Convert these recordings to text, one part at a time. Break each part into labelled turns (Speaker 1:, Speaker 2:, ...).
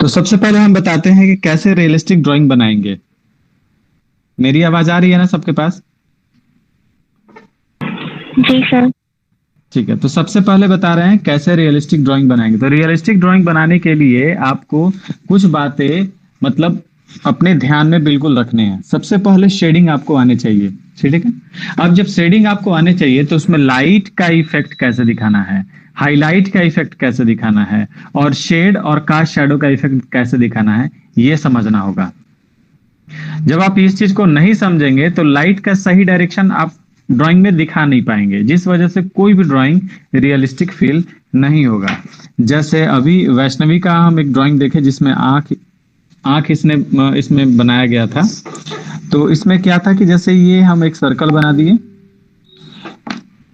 Speaker 1: सबसे पहले हम बताते हैं कि कैसे रियलिस्टिक ड्राइंग बनाएंगे। मेरी आवाज आ रही है ना सबके पास?
Speaker 2: जी सर।
Speaker 1: ठीक है, तो सबसे पहले बता रहे हैं कैसे रियलिस्टिक ड्राइंग बनाएंगे। तो रियलिस्टिक ड्राइंग बनाने के लिए आपको कुछ बातें मतलब अपने ध्यान में बिल्कुल रखने हैं। सबसे पहले शेडिंग आपको आने चाहिए। ठीक है। अब जब शेडिंग आपको आने चाहिए तो उसमें लाइट का इफेक्ट कैसे दिखाना है, हाईलाइट का इफेक्ट कैसे दिखाना है, और शेड और कास्ट शैडो का इफेक्ट कैसे दिखाना है, ये समझना होगा। जब आप इस चीज को नहीं समझेंगे तो लाइट का सही डायरेक्शन आप ड्राइंग में दिखा नहीं पाएंगे, जिस वजह से कोई भी ड्राइंग रियलिस्टिक फील नहीं होगा। जैसे अभी वैष्णवी का हम एक ड्राइंग देखे जिसमें आंख आंख इसमें बनाया गया था। तो इसमें क्या था कि जैसे ये हम एक सर्कल बना दिए,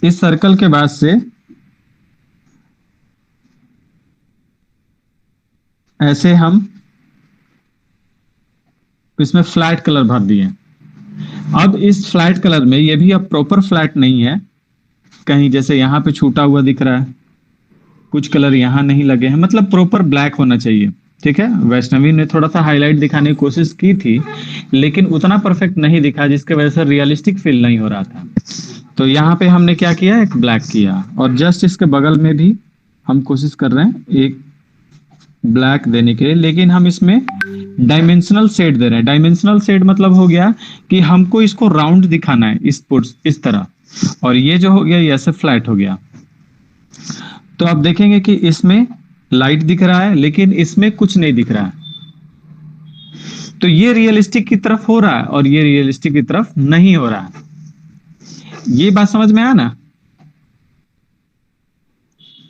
Speaker 1: इस सर्कल के बाद से ऐसे हम इसमें फ्लैट कलर भर दिए। अब इस फ्लैट कलर में ये भी अब प्रॉपर फ्लैट नहीं है, कहीं जैसे यहाँ पे छूटा हुआ दिख रहा है, कुछ कलर यहाँ नहीं लगे हैं, मतलब प्रॉपर ब्लैक होना चाहिए। ठीक है। वैष्णवी ने थोड़ा सा हाईलाइट दिखाने की कोशिश की थी, लेकिन उतना परफेक्ट नहीं दिखा, जिसके वजह से रियलिस्टिक फील नहीं हो रहा था। तो यहाँ पे हमने क्या किया, एक ब्लैक किया, और जस्ट इसके बगल में भी हम कोशिश कर रहे हैं एक ब्लैक देने के लिए, लेकिन हम इसमें डायमेंशनल शेड दे रहे हैं। डायमेंशनल शेड मतलब हो गया कि हमको इसको राउंड दिखाना है, इस तरह, और ये जो हो गया ये ऐसे फ्लैट हो गया। तो आप देखेंगे कि इसमें लाइट दिख रहा है लेकिन इसमें कुछ नहीं दिख रहा है। तो ये रियलिस्टिक की तरफ हो रहा है और ये रियलिस्टिक की तरफ नहीं हो रहा है। ये बात समझ में आया ना?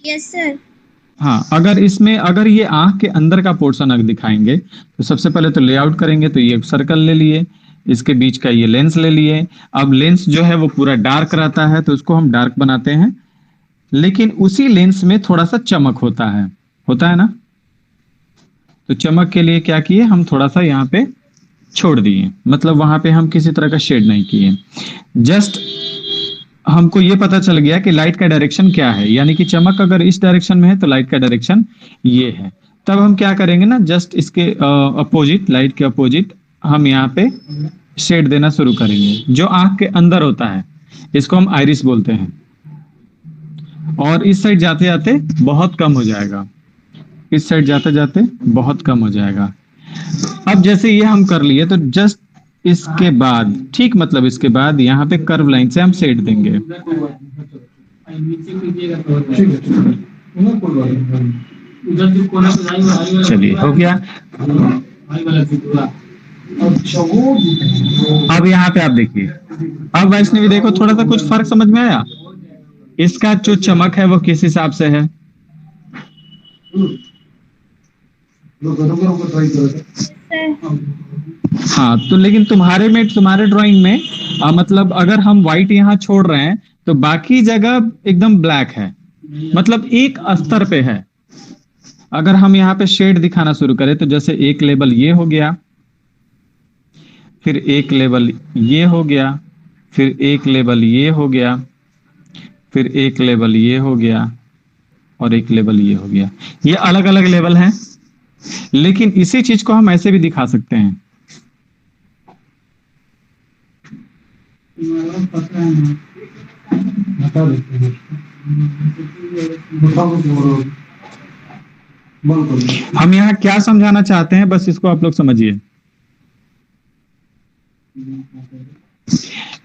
Speaker 2: Yes sir.
Speaker 1: हाँ, अगर ये आंख के अंदर का पोर्शन अगर दिखाएंगे तो सबसे पहले तो लेआउट करेंगे, तो ये सर्कल ले लिए, इसके बीच का ये लेंस ले लिए। अब लेंस जो है वो पूरा डार्क रहता है तो उसको हम डार्क बनाते हैं, लेकिन उसी लेंस में थोड़ा सा चमक होता है ना। तो चमक के लिए क्या किए, हम थोड़ा सा यहाँ पे छोड़ दिए, मतलब वहां पे हम किसी तरह का शेड नहीं किए। जस्ट हमको ये पता चल गया कि लाइट का डायरेक्शन क्या है, यानी कि चमक अगर इस डायरेक्शन में है तो लाइट का डायरेक्शन ये है। तब हम क्या करेंगे ना, जस्ट इसके अपोजिट, लाइट के अपोजिट हम यहाँ पे शेड देना शुरू करेंगे, जो आंख के अंदर होता है। इसको हम आइरिस बोलते हैं। और इस साइड जाते जाते बहुत कम हो जाएगा, इस साइड जाते जाते बहुत कम हो जाएगा। अब जैसे ये हम कर लिए तो जस्ट इसके बाद, ठीक मतलब इसके बाद यहाँ पे कर्व लाइन से हम शेड देंगे। चलिए, हो गया। अब यहाँ पे आप देखिए, अब वैष्णवी देखो, थोड़ा सा कुछ फर्क समझ में आया? इसका जो चमक है वो किस हिसाब से है? हाँ, तो लेकिन तुम्हारे ड्राइंग में मतलब अगर हम व्हाइट यहाँ छोड़ रहे हैं तो बाकी जगह एकदम ब्लैक है, मतलब एक स्तर पे है। अगर हम यहाँ पे शेड दिखाना शुरू करें तो जैसे एक लेवल ये हो गया, फिर एक लेवल ये हो गया, फिर एक लेवल ये हो गया, फिर एक लेवल ये हो गया, और एक लेवल ये हो गया। ये अलग अलग लेवल हैं, लेकिन इसी चीज को हम ऐसे भी दिखा सकते हैं। हम यहाँ क्या समझाना चाहते हैं, बस इसको आप लोग समझिए।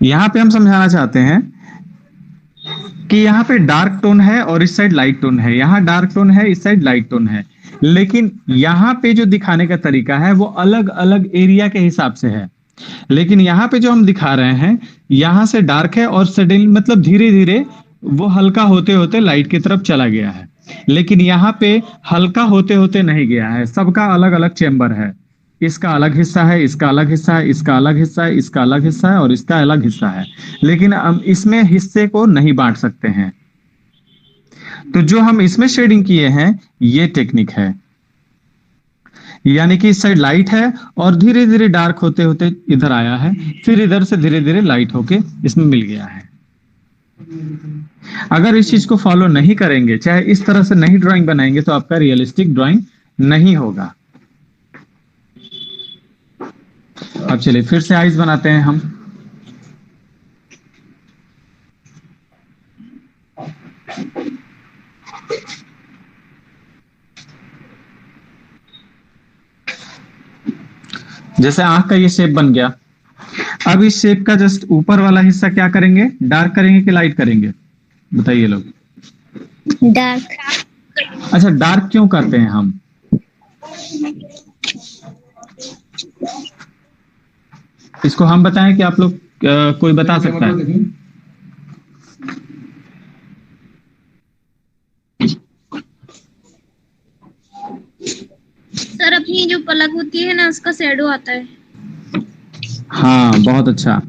Speaker 1: यहाँ पे हम समझाना चाहते हैं कि यहाँ पे डार्क टोन है और इस साइड लाइट टोन है, यहाँ डार्क टोन है, इस साइड लाइट टोन है, लेकिन यहाँ पे जो दिखाने का तरीका है वो अलग अलग एरिया के हिसाब से है। लेकिन यहाँ पे जो हम दिखा रहे हैं, यहाँ से डार्क है और सडन मतलब धीरे धीरे वो हल्का होते होते लाइट की तरफ चला गया है, लेकिन यहाँ पे हल्का होते होते नहीं गया है। सबका अलग अलग चेम्बर है, इसका अलग हिस्सा है, इसका अलग हिस्सा है, इसका अलग हिस्सा है, इसका अलग हिस्सा है, और इसका अलग हिस्सा है, लेकिन हम इसमें हिस्से को नहीं बांट सकते हैं। तो जो हम इसमें शेडिंग किए हैं ये टेक्निक है, यानी कि इस साइड लाइट है और धीरे धीरे डार्क होते होते इधर आया है, फिर इधर से धीरे धीरे लाइट होके इसमें मिल गया है। अगर इस चीज को फॉलो नहीं करेंगे, चाहे इस तरह से नहीं ड्राइंग बनाएंगे, तो आपका रियलिस्टिक ड्राइंग नहीं होगा। अब चलिए फिर से आइज बनाते हैं हम। जैसे आंख का ये शेप बन गया, अब इस शेप का जस्ट ऊपर वाला हिस्सा क्या करेंगे, डार्क करेंगे कि लाइट करेंगे, बताइए लोग।
Speaker 2: डार्क।
Speaker 1: अच्छा, डार्क क्यों करते हैं हम? इसको हम बताएं कि आप लोग कोई बता सकता है?
Speaker 2: सर अपनी जो पलक होती है ना उसका शैडो आता है।
Speaker 1: हाँ, बहुत अच्छा।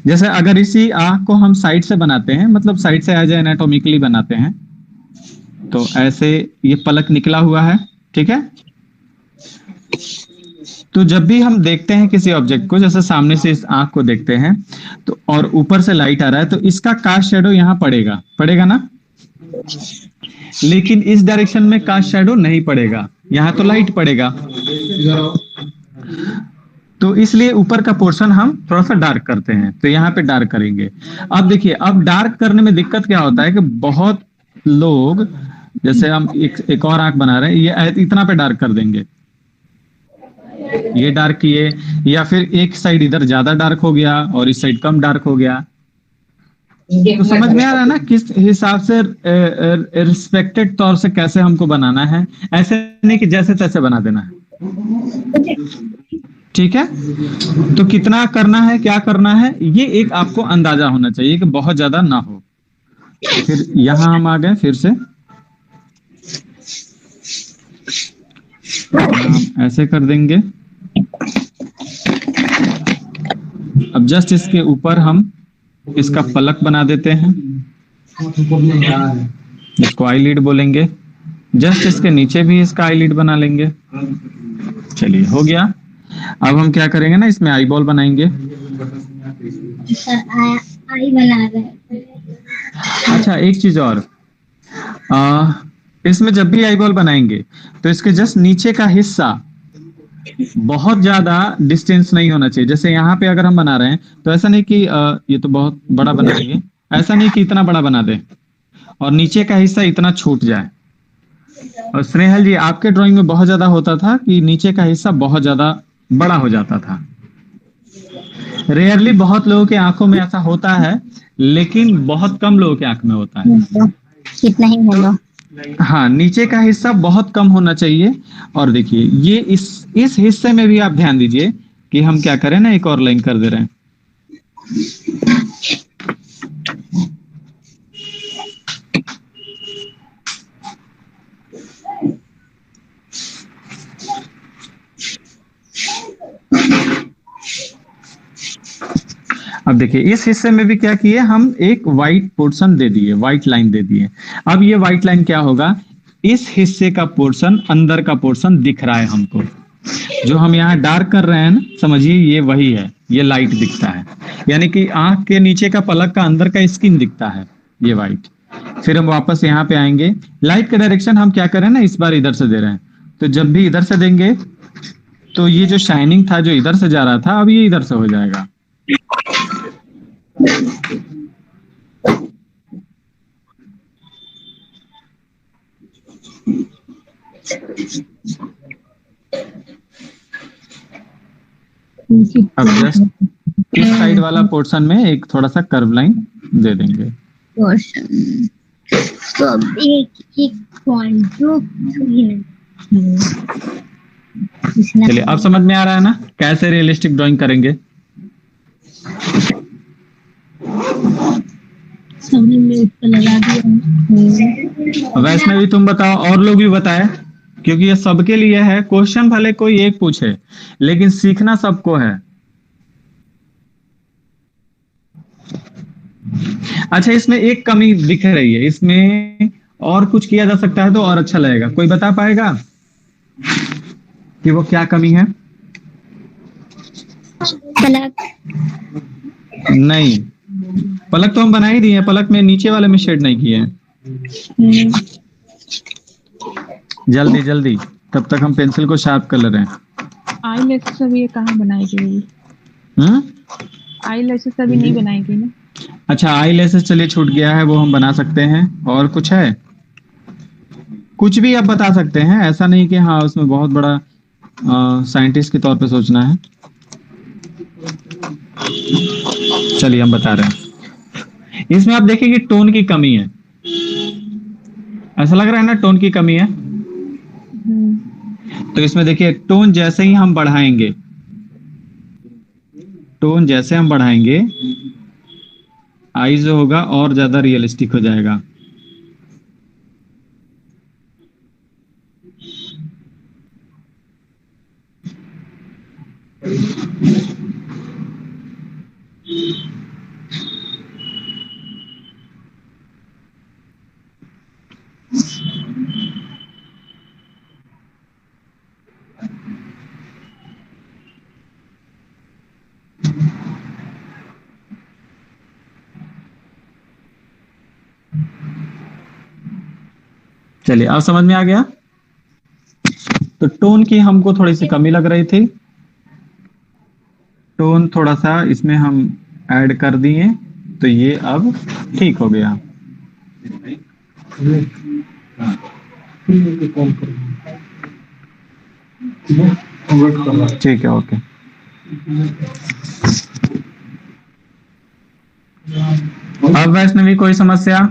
Speaker 1: जैसे अगर इसी आंख को हम साइड से बनाते हैं, मतलब साइड से एज एनाटोमिकली बनाते हैं, तो ऐसे ये पलक निकला हुआ है, ठीक है। तो जब भी हम देखते हैं किसी ऑब्जेक्ट को, जैसे सामने से इस आंख को देखते हैं, तो और ऊपर से लाइट आ रहा है, तो इसका कास्ट शैडो यहाँ पड़ेगा, पड़ेगा ना। लेकिन इस डायरेक्शन में कास्ट शैडो नहीं पड़ेगा, यहाँ तो लाइट पड़ेगा। तो इसलिए ऊपर का पोर्शन हम थोड़ा सा डार्क करते हैं, तो यहाँ पे डार्क करेंगे। अब देखिए, अब डार्क करने में दिक्कत क्या होता है कि बहुत लोग, जैसे हम एक और आंख बना रहे हैं, ये इतना पे डार्क कर देंगे, ये डार्क किए, या फिर एक साइड इधर ज्यादा डार्क हो गया और इस साइड कम डार्क हो गया। तो समझ में आ रहा है ना किस हिसाब से रिस्पेक्टेड तौर से कैसे हमको बनाना है, ऐसे नहीं कि जैसे तैसे बना देना है, ठीक है। तो कितना करना है, क्या करना है, ये एक आपको अंदाजा होना चाहिए कि बहुत ज्यादा ना हो। फिर यहां हम आ गए, फिर से हम ऐसे कर देंगे। अब जस्ट इसके ऊपर हम इसका पलक बना देते हैं, इसको आईलिड बोलेंगे। जस्ट इसके नीचे भी इसका आईलिड बना लेंगे। चलिए, हो गया। अब हम क्या करेंगे ना, इसमें आई बॉल बनाएंगे।
Speaker 2: आई बना रहे।
Speaker 1: अच्छा, एक चीज और, इसमें जब भी आई बॉल बनाएंगे तो इसके जस्ट नीचे का हिस्सा बहुत ज्यादा डिस्टेंस नहीं होना चाहिए। जैसे यहाँ पे अगर हम बना रहे हैं, तो ऐसा नहीं कि ये तो बहुत बड़ा बनाएंगे, ऐसा नहीं कि इतना बड़ा बना दे और नीचे का हिस्सा इतना छूट जाए। और स्नेहल जी, आपके ड्राइंग में बहुत ज्यादा होता था कि नीचे का हिस्सा बहुत ज्यादा बड़ा हो जाता था। रेयरली बहुत लोगों के आंखों में ऐसा होता है, लेकिन बहुत कम लोगों के आंख में होता है।
Speaker 2: कितना ही होगा।
Speaker 1: हाँ, नीचे का हिस्सा बहुत कम होना चाहिए। और देखिए, ये इस हिस्से में भी आप ध्यान दीजिए कि हम क्या करें ना, एक और लाइन कर दे रहे हैं। अब देखिए, इस हिस्से में भी क्या किए हम, एक व्हाइट पोर्शन दे दिए, व्हाइट लाइन दे दिए। अब ये व्हाइट लाइन क्या होगा, इस हिस्से का पोर्शन, अंदर का पोर्शन दिख रहा है हमको। जो हम यहाँ डार्क कर रहे हैं ना, समझिए ये वही है, ये लाइट दिखता है। यानी कि आंख के नीचे का पलक का अंदर का स्किन दिखता है, ये व्हाइट। फिर हम वापस यहाँ पे आएंगे। लाइट का डायरेक्शन हम क्या करें ना, इस बार इधर से दे रहे हैं, तो जब भी इधर से देंगे तो ये जो शाइनिंग था जो इधर से जा रहा था, अब ये इधर से हो जाएगा। अब जस्ट इस साइड वाला पोर्शन में एक थोड़ा सा कर्व लाइन दे देंगे।
Speaker 2: तो अब एक पॉइंट जो
Speaker 1: चलिए, अब समझ में आ रहा है ना कैसे रियलिस्टिक ड्राइंग करेंगे।
Speaker 2: सबने म्यूट पे लगा दिया।
Speaker 1: वैसे भी तुम बताओ, और लोग भी बताए, क्योंकि ये सबके लिए है। क्वेश्चन भले कोई एक पूछे, लेकिन सीखना सबको है। अच्छा, इसमें एक कमी दिख रही है, इसमें और कुछ किया जा सकता है तो और अच्छा लगेगा। कोई बता पाएगा कि वो क्या कमी है?
Speaker 2: पलक।
Speaker 1: नहीं, पलक तो हम बना ही दिए हैं, पलक में नीचे वाले में शेड नहीं किए हैं। जल्दी जल्दी, तब तक हम पेंसिल को शार्प कर ले रहे हैं।
Speaker 3: आई लेट्स सब ये कहाँ बनाई गई?
Speaker 1: हम्म।
Speaker 3: आई लैशेस अभी नहीं बनाएगी ना।
Speaker 1: अच्छा, आई लेसेस चलिए छूट गया है, वो हम बना सकते हैं। और कुछ है? कुछ भी आप बता सकते हैं, ऐसा नहीं कि हाँ उसमें बहुत बड़ा साइंटिस्ट के तौर पे सोचना है। चलिए हम बता रहे हैं। इसमें आप देखिए कि टोन की कमी है, ऐसा लग रहा है ना टोन की कमी है। तो इसमें देखिए टोन जैसे ही हम बढ़ाएंगे, टोन जैसे हम बढ़ाएंगे, आई जो होगा और ज्यादा रियलिस्टिक हो जाएगा। चलिए अब समझ में आ गया। तो टोन की हमको थोड़ी सी कमी लग रही थी, टोन थोड़ा सा इसमें हम ऐड कर दिए, तो ये अब ठीक हो गया। ठीक है, ओके। अब वैष्णवी कोई समस्या?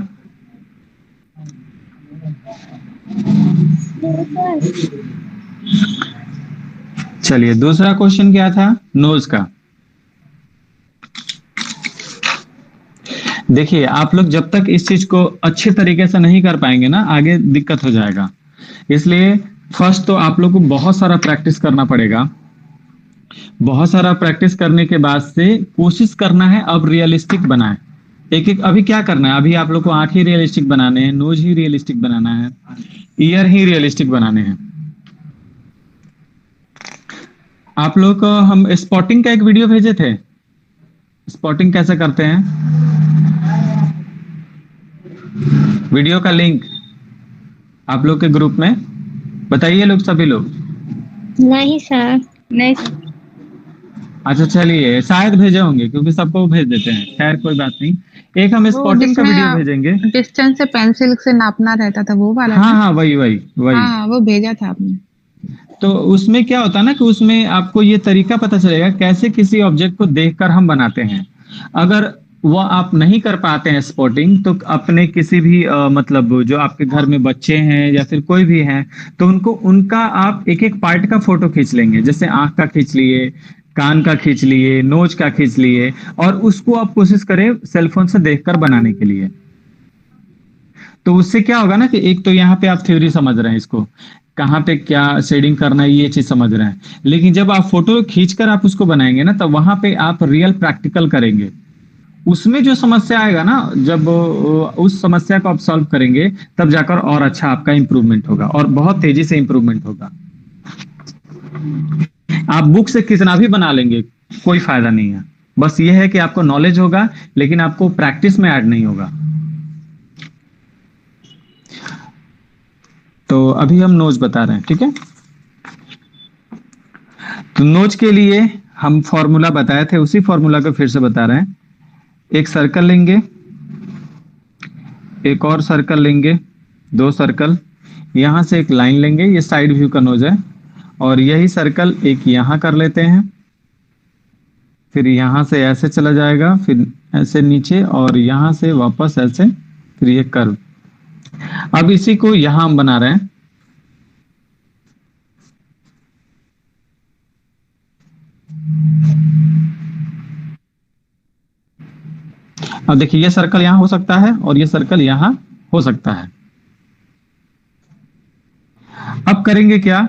Speaker 1: चलिए दूसरा क्वेश्चन क्या था, नोज का। देखिए आप लोग जब तक इस चीज को अच्छे तरीके से नहीं कर पाएंगे ना, आगे दिक्कत हो जाएगा। इसलिए फर्स्ट तो आप लोग को बहुत सारा प्रैक्टिस करना पड़ेगा। बहुत सारा प्रैक्टिस करने के बाद से कोशिश करना है अब रियलिस्टिक बनाए। एक एक अभी क्या करना है, अभी आप लोग को आंख ही रियलिस्टिक बनाने हैं, नोज ही रियलिस्टिक बनाना है, ईयर ही रियलिस्टिक बनाने हैं। आप लोग को हम स्पॉटिंग का एक वीडियो भेजे थे, स्पॉटिंग कैसे करते हैं, वीडियो का लिंक आप लोग के ग्रुप में बताइए लोग, सभी लोग।
Speaker 2: नहीं सर।
Speaker 3: नहीं
Speaker 1: अच्छा चलिए, शायद भेजे होंगे क्योंकि सबको भेज देते हैं, खैर कोई बात नहीं। एक हम
Speaker 3: वो
Speaker 1: स्पॉटिंग का वीडियो भेजेंगे।
Speaker 3: डिस्टेंस से पेंसिल से नापना रहता था वो वाला
Speaker 1: हाँ
Speaker 3: ना।
Speaker 1: हाँ, वही वही वही।
Speaker 3: हाँ वो भेजा था आपने।
Speaker 1: तो उसमें क्या होता है ना कि उसमें आपको ये तरीका पता चलेगा कैसे किसी ऑब्जेक्ट को देखकर हम बनाते हैं। अगर वो आप नहीं कर पाते हैं स्पॉटिंग, तो अपने किसी भी मतलब जो आपके घर में बच्चे हैं या फिर कोई भी हैं, तो उनको उनका आप एक एक पार्ट का फोटो खींच लेंगे, जैसे आंख का खींच लिए, कान का खींच लिए, नोज का खींच लिए, और उसको आप कोशिश करें सेलफोन से देखकर बनाने के लिए। तो उससे क्या होगा ना कि एक तो यहाँ पे आप थ्योरी समझ रहे हैं, इसको कहाँ पे क्या शेडिंग करना है ये चीज समझ रहे हैं, लेकिन जब आप फोटो खींचकर आप उसको बनाएंगे ना, तब वहां पे आप रियल प्रैक्टिकल करेंगे। उसमें जो समस्या आएगा ना, जब उस समस्या को आप सॉल्व करेंगे, तब जाकर और अच्छा आपका इंप्रूवमेंट होगा और बहुत तेजी से इंप्रूवमेंट होगा। आप बुक से कितना भी बना लेंगे, कोई फायदा नहीं है। बस ये है कि आपको नॉलेज होगा, लेकिन आपको प्रैक्टिस में ऐड नहीं होगा। तो अभी हम नोज बता रहे हैं, ठीक है। तो नोज के लिए हम फॉर्मूला बताए थे, उसी फॉर्मूला को फिर से बता रहे हैं। एक सर्कल लेंगे, एक और सर्कल लेंगे, दो सर्कल, यहां से एक लाइन लेंगे, ये साइड व्यू का नोज है, और यही सर्कल एक यहां कर लेते हैं, फिर यहां से ऐसे चला जाएगा, फिर ऐसे नीचे, और यहां से वापस ऐसे, फिर ये कर्व। अब इसी को यहां हम बना रहे हैं। अब देखिए ये सर्कल यहां हो सकता है और ये सर्कल यहां हो सकता है। अब करेंगे क्या,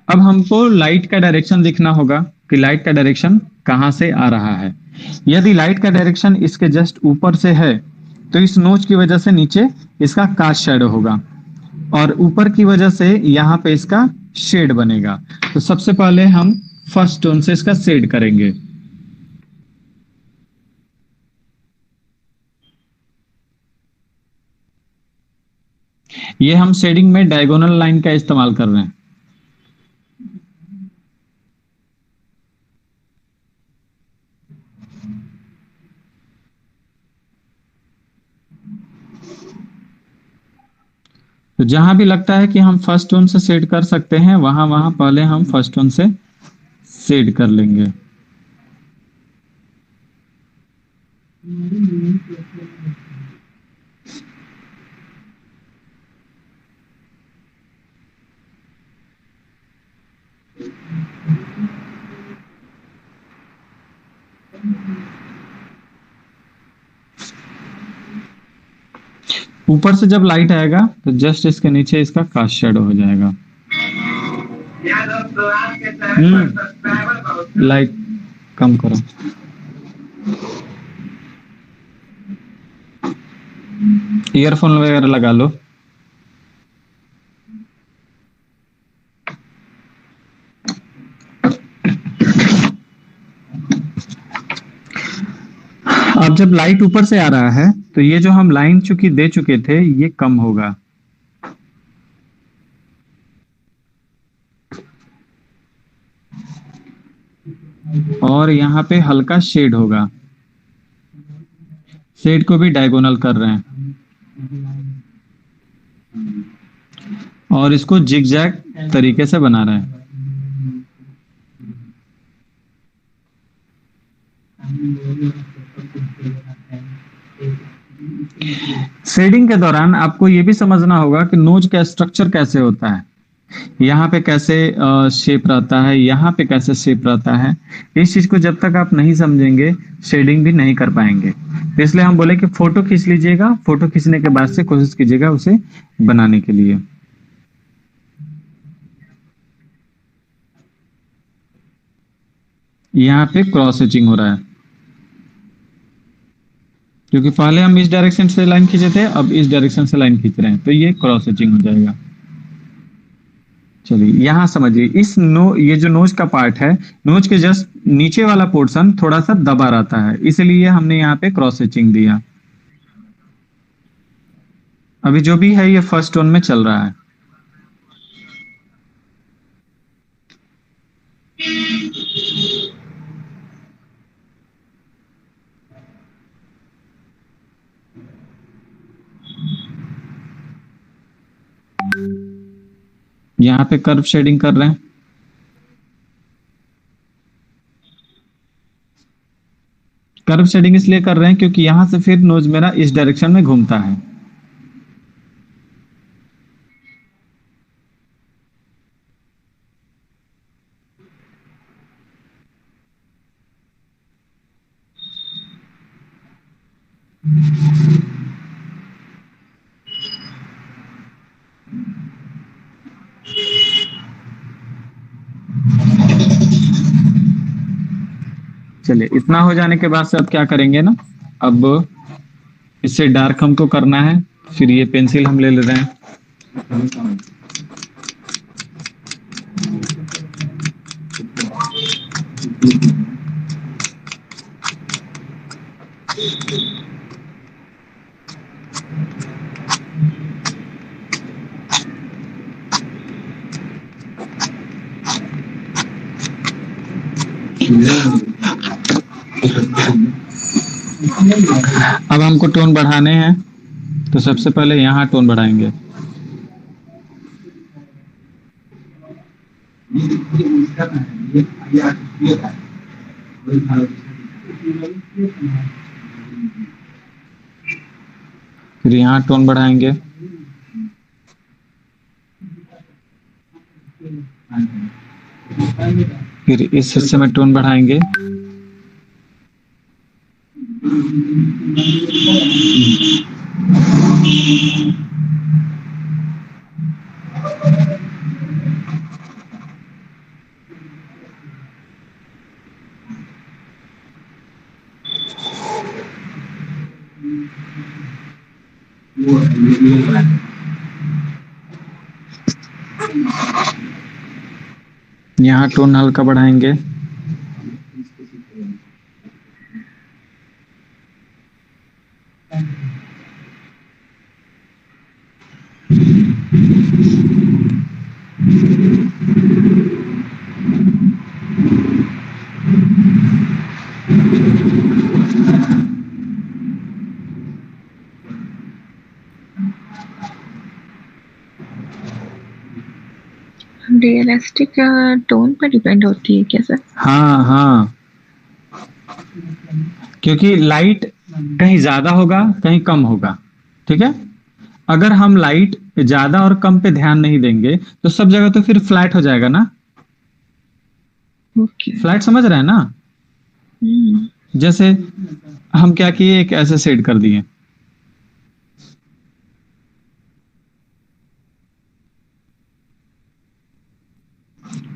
Speaker 1: अब हमको लाइट का डायरेक्शन देखना होगा कि लाइट का डायरेक्शन कहां से आ रहा है। यदि लाइट का डायरेक्शन इसके जस्ट ऊपर से है, तो इस नोच की वजह से नीचे इसका कास्ट शैडो होगा, और ऊपर की वजह से यहां पे इसका शेड बनेगा। तो सबसे पहले हम फर्स्ट टोन से इसका शेड करेंगे। ये हम शेडिंग में डायगोनल लाइन का इस्तेमाल कर रहे हैं। तो जहां भी लगता है कि हम फर्स्ट टोन से शेड कर सकते हैं वहां वहां पहले हम फर्स्ट टोन से शेड कर लेंगे। ऊपर से जब लाइट आएगा तो जस्ट इसके नीचे इसका कास्ट शेडो हो जाएगा। लाइट कम करो। ईयरफोन वगैरह लगा लो। अब जब लाइट ऊपर से आ रहा है तो ये जो हम लाइन चूंकि दे चुके थे ये कम होगा। और यहाँ पे हल्का शेड होगा। शेड को भी डायगोनल कर रहे हैं और इसको जिगजैग तरीके से बना रहे हैं। शेडिंग के दौरान आपको ये भी समझना होगा कि नोज का स्ट्रक्चर कैसे होता है, यहाँ पे कैसे शेप रहता है, यहाँ पे कैसे शेप रहता है। इस चीज को जब तक आप नहीं समझेंगे शेडिंग भी नहीं कर पाएंगे। तो इसलिए हम बोले कि फोटो खींच लीजिएगा, फोटो खींचने के बाद से कोशिश कीजिएगा उसे बनाने के लिए। यहाँ पे क्रॉस हैचिंग हो रहा है क्योंकि पहले हम इस डायरेक्शन से लाइन खींचे थे, अब इस डायरेक्शन से लाइन खींच रहे हैं, तो ये क्रॉस हैचिंग हो जाएगा। चलिए यहाँ समझिए, ये जो नोज का पार्ट है, नोज के जस्ट नीचे वाला पोर्शन थोड़ा सा दबा रहता है, इसलिए हमने यहाँ पे क्रॉस हैचिंग दिया। अभी जो भी है ये फर्स्ट टोन में चल रहा है। यहाँ पे कर्व शेडिंग कर रहे हैं। कर्व शेडिंग इसलिए कर रहे हैं क्योंकि यहां से फिर नोज मेरा इस डायरेक्शन में घूमता है। चलिए इतना हो जाने के बाद से अब क्या करेंगे ना, अब इससे डार्क हमको करना है। फिर ये पेंसिल हम ले रहे हैं। अब हमको टोन बढ़ाने हैं, तो सबसे पहले यहाँ टोन बढ़ाएंगे। फिर यहाँ टोन बढ़ाएंगे। फिर इस हिस्से में टोन बढ़ाएंगे। यहाँ टोन हल्का बढ़ाएंगे।
Speaker 3: रियलिस्टिक टोन पर डिपेंड होती है क्या सर?
Speaker 1: हाँ हाँ, क्योंकि लाइट कहीं ज्यादा होगा कहीं कम होगा, ठीक है। अगर हम लाइट ज्यादा और कम पे ध्यान नहीं देंगे तो सब जगह तो फिर फ्लैट हो जाएगा ना।
Speaker 3: ओके।
Speaker 1: फ्लैट समझ रहे हैं ना। जैसे हम क्या किए, एक ऐसे सेट कर दिए,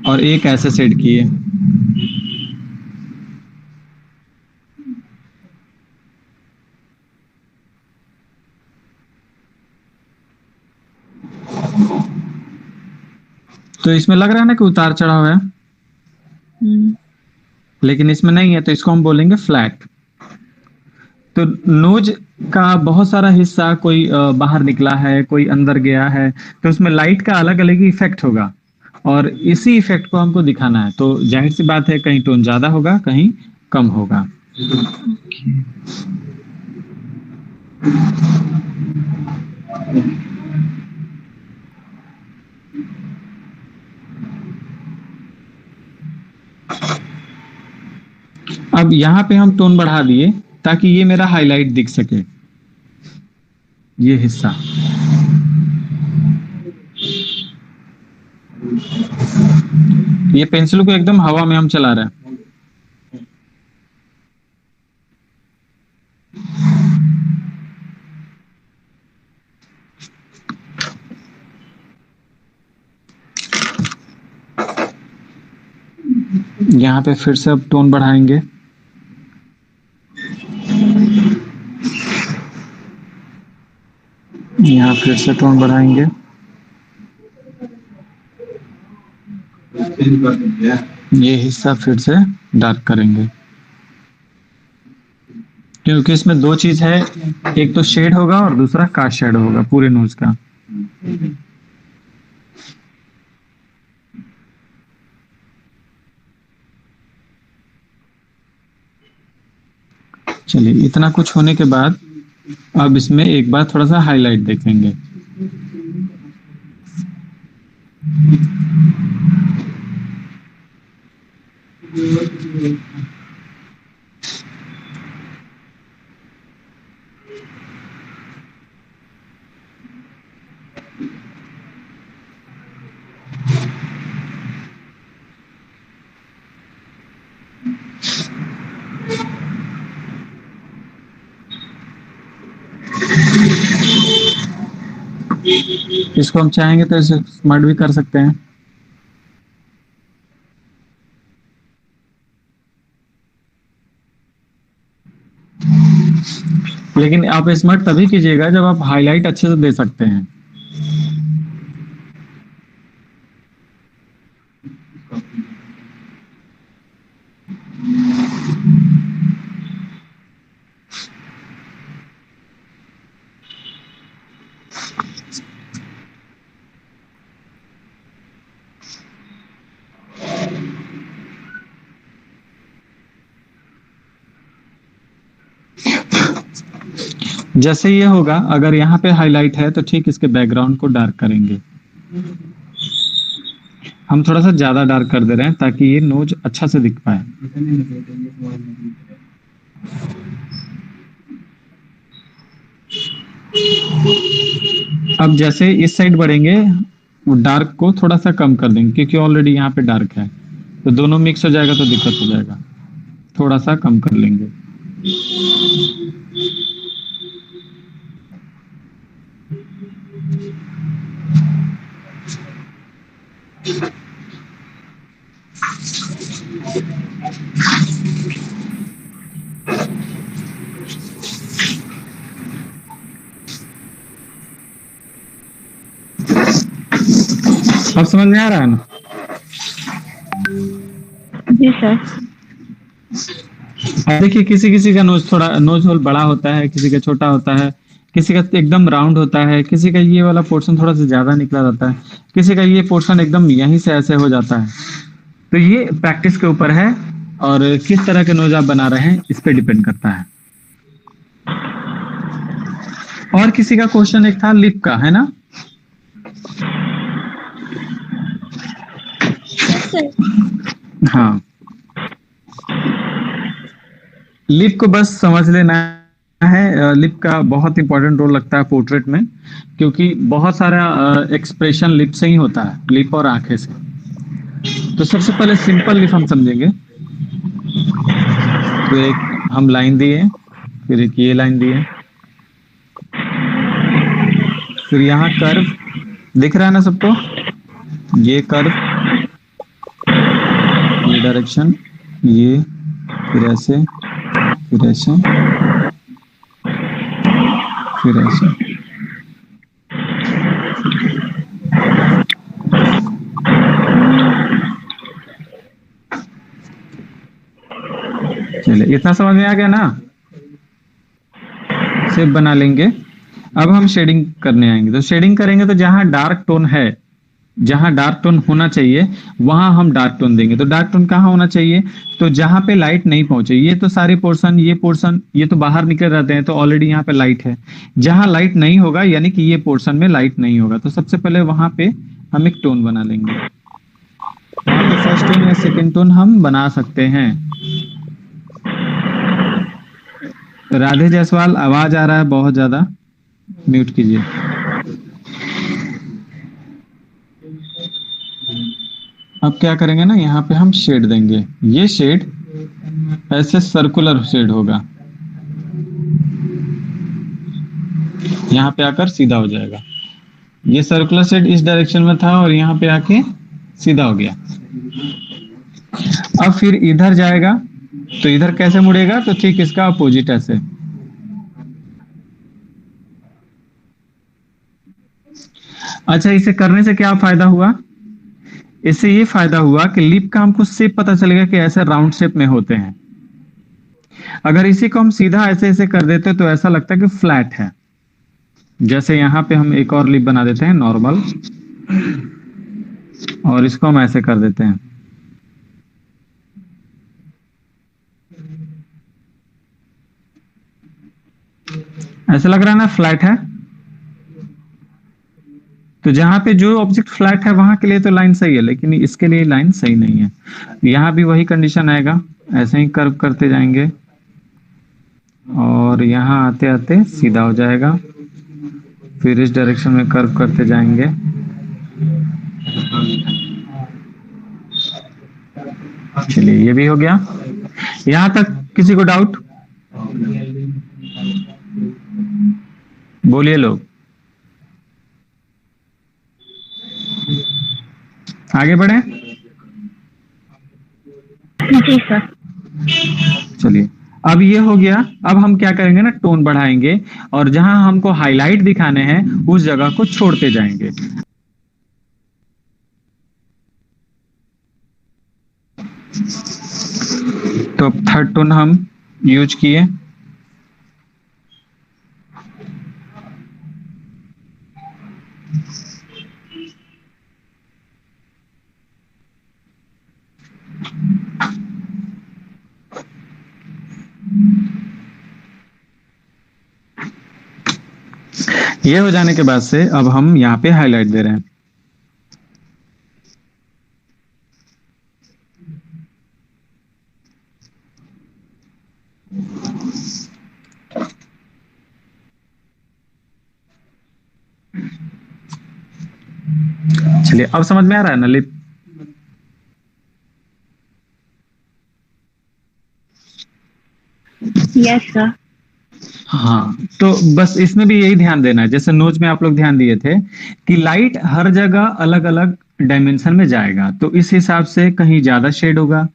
Speaker 1: और एक ऐसे सेट किए। तो इसमें लग रहा है ना कि उतार चढ़ाव है, लेकिन इसमें नहीं है, तो इसको हम बोलेंगे फ्लैट। तो नोज का बहुत सारा हिस्सा, कोई बाहर निकला है, कोई अंदर गया है, तो उसमें लाइट का अलग अलग ही इफेक्ट होगा, और इसी इफेक्ट को हमको दिखाना है। तो जाहिर सी बात है, कहीं टोन ज्यादा होगा कहीं कम होगा। अब यहाँ पे हम टोन बढ़ा दिए ताकि ये मेरा हाईलाइट दिख सके, ये हिस्सा। ये पेंसिल को एकदम हवा में हम चला रहे हैं। यहाँ पे फिर से अब टोन बढ़ाएंगे। यहाँ फिर से टोन बढ़ाएंगे। ये हिस्सा फिर से डार्क करेंगे, क्योंकि इसमें दो चीज है, एक तो शेड होगा और दूसरा कास्ट शेड होगा पूरे नोज का। चलिए, इतना कुछ होने के बाद अब इसमें एक बार थोड़ा सा हाईलाइट देखेंगे। इसको हम चाहेंगे तो इसे स्मार्ट भी कर सकते हैं। लेकिन आप स्मार्ट तभी कीजिएगा जब आप हाईलाइट अच्छे से दे सकते हैं। जैसे ये होगा, अगर यहाँ पे हाईलाइट है तो ठीक इसके बैकग्राउंड को डार्क करेंगे। हम थोड़ा सा ज्यादा डार्क कर दे रहे हैं ताकि ये नोज अच्छा से दिख पाए। अब जैसे इस साइड बढ़ेंगे, वो डार्क को थोड़ा सा कम कर देंगे, क्योंकि ऑलरेडी यहाँ पे डार्क है, तो दोनों मिक्स हो जाएगा तो दिक्कत हो जाएगा। थोड़ा सा कम कर लेंगे। अब समझ में आ रहा है ना?
Speaker 2: जी सर।
Speaker 1: देखिए, किसी किसी का नोज थोड़ा नोज होल बड़ा होता है, किसी का छोटा होता है, किसी का एकदम राउंड होता है, किसी का ये वाला पोर्शन थोड़ा सा ज्यादा निकला जाता है, किसी का ये पोर्शन एकदम यहीं से ऐसे हो जाता है। तो ये प्रैक्टिस के ऊपर है, और किस तरह के नोज आप बना रहे हैं इस पे डिपेंड करता है। और किसी का क्वेश्चन एक था लिप का, है ना?
Speaker 2: सर।
Speaker 1: हाँ, लिप को बस समझ लेना है। लिप का बहुत इंपॉर्टेंट रोल लगता है पोर्ट्रेट में, क्योंकि बहुत सारा एक्सप्रेशन लिप से ही होता है, लिप और आंखें से। तो सबसे पहले सिंपल लिप हम समझेंगे। तो एक हम लाइन दिए, फिर एक ये लाइन दिए, फिर यहाँ कर्व दिख रहा है ना सबको, ये कर्व, ये डायरेक्शन, ये, फिर ऐसे, फिर ऐसे, फिर ऐसे। चलिए, इतना समझ में आ गया ना? शेप बना लेंगे। अब हम शेडिंग करने आएंगे। तो शेडिंग करेंगे तो जहां डार्क टोन है, जहां डार्क टोन होना चाहिए वहां हम डार्क टोन देंगे। तो डार्क टोन कहाँ होना चाहिए? तो जहां पे लाइट नहीं पहुंचे, ये तो सारे पोर्शन, ये पोर्शन, ये तो बाहर निकल जाते हैं, तो ऑलरेडी यहाँ पे लाइट है। जहां लाइट नहीं होगा, यानी कि ये पोर्शन में लाइट नहीं होगा, तो सबसे पहले वहां पे हम एक टोन बना लेंगे। वहां पे फर्स्ट टोन या सेकेंड टोन हम बना सकते हैं। राधे जायसवाल, आवाज आ रहा है बहुत ज्यादा, म्यूट कीजिए। अब क्या करेंगे ना, यहाँ पे हम शेड देंगे। ये शेड ऐसे सर्कुलर शेड होगा, यहाँ पे आकर सीधा हो जाएगा। ये सर्कुलर शेड इस डायरेक्शन में था और यहाँ पे आके सीधा हो गया। अब फिर इधर जाएगा, तो इधर कैसे मुड़ेगा? तो ठीक इसका अपोजिट ऐसे। अच्छा, इसे करने से क्या फायदा हुआ? इससे ये फायदा हुआ कि लिप का हमको शेप पता चलेगा कि ऐसे राउंड शेप में होते हैं। अगर इसी को हम सीधा ऐसे ऐसे कर देते तो ऐसा लगता है कि फ्लैट है। जैसे यहाँ पे हम एक और लिप बना देते हैं नॉर्मल, और इसको हम ऐसे कर देते हैं। ऐसा लग रहा है ना फ्लैट है। तो जहां पे जो ऑब्जेक्ट फ्लैट है वहां के लिए तो लाइन सही है, लेकिन इसके लिए लाइन सही नहीं है। यहां भी वही कंडीशन आएगा, ऐसे ही कर्व करते जाएंगे और यहां आते आते सीधा हो जाएगा। फिर इस डायरेक्शन में कर्व करते जाएंगे। चलिए, ये भी हो गया। यहां तक किसी को डाउट? बोलिए लोग, आगे बढ़े।
Speaker 2: जी सर।
Speaker 1: चलिए, अब ये हो गया। अब हम क्या करेंगे ना, टोन बढ़ाएंगे और जहां हमको हाईलाइट दिखाने हैं उस जगह को छोड़ते जाएंगे। तो थर्ड टोन हम यूज किए। ये हो जाने के बाद से अब हम यहाँ पे हाईलाइट दे रहे हैं। चलिए, अब समझ में आ रहा है ना लिप?
Speaker 2: Yes sir.
Speaker 1: हाँ, तो बस इसमें भी यही ध्यान देना है, जैसे नोज में आप लोग ध्यान दिए थे कि लाइट हर जगह अलग अलग डायमेंशन में जाएगा। तो इस हिसाब से कहीं ज्यादा शेड होगा,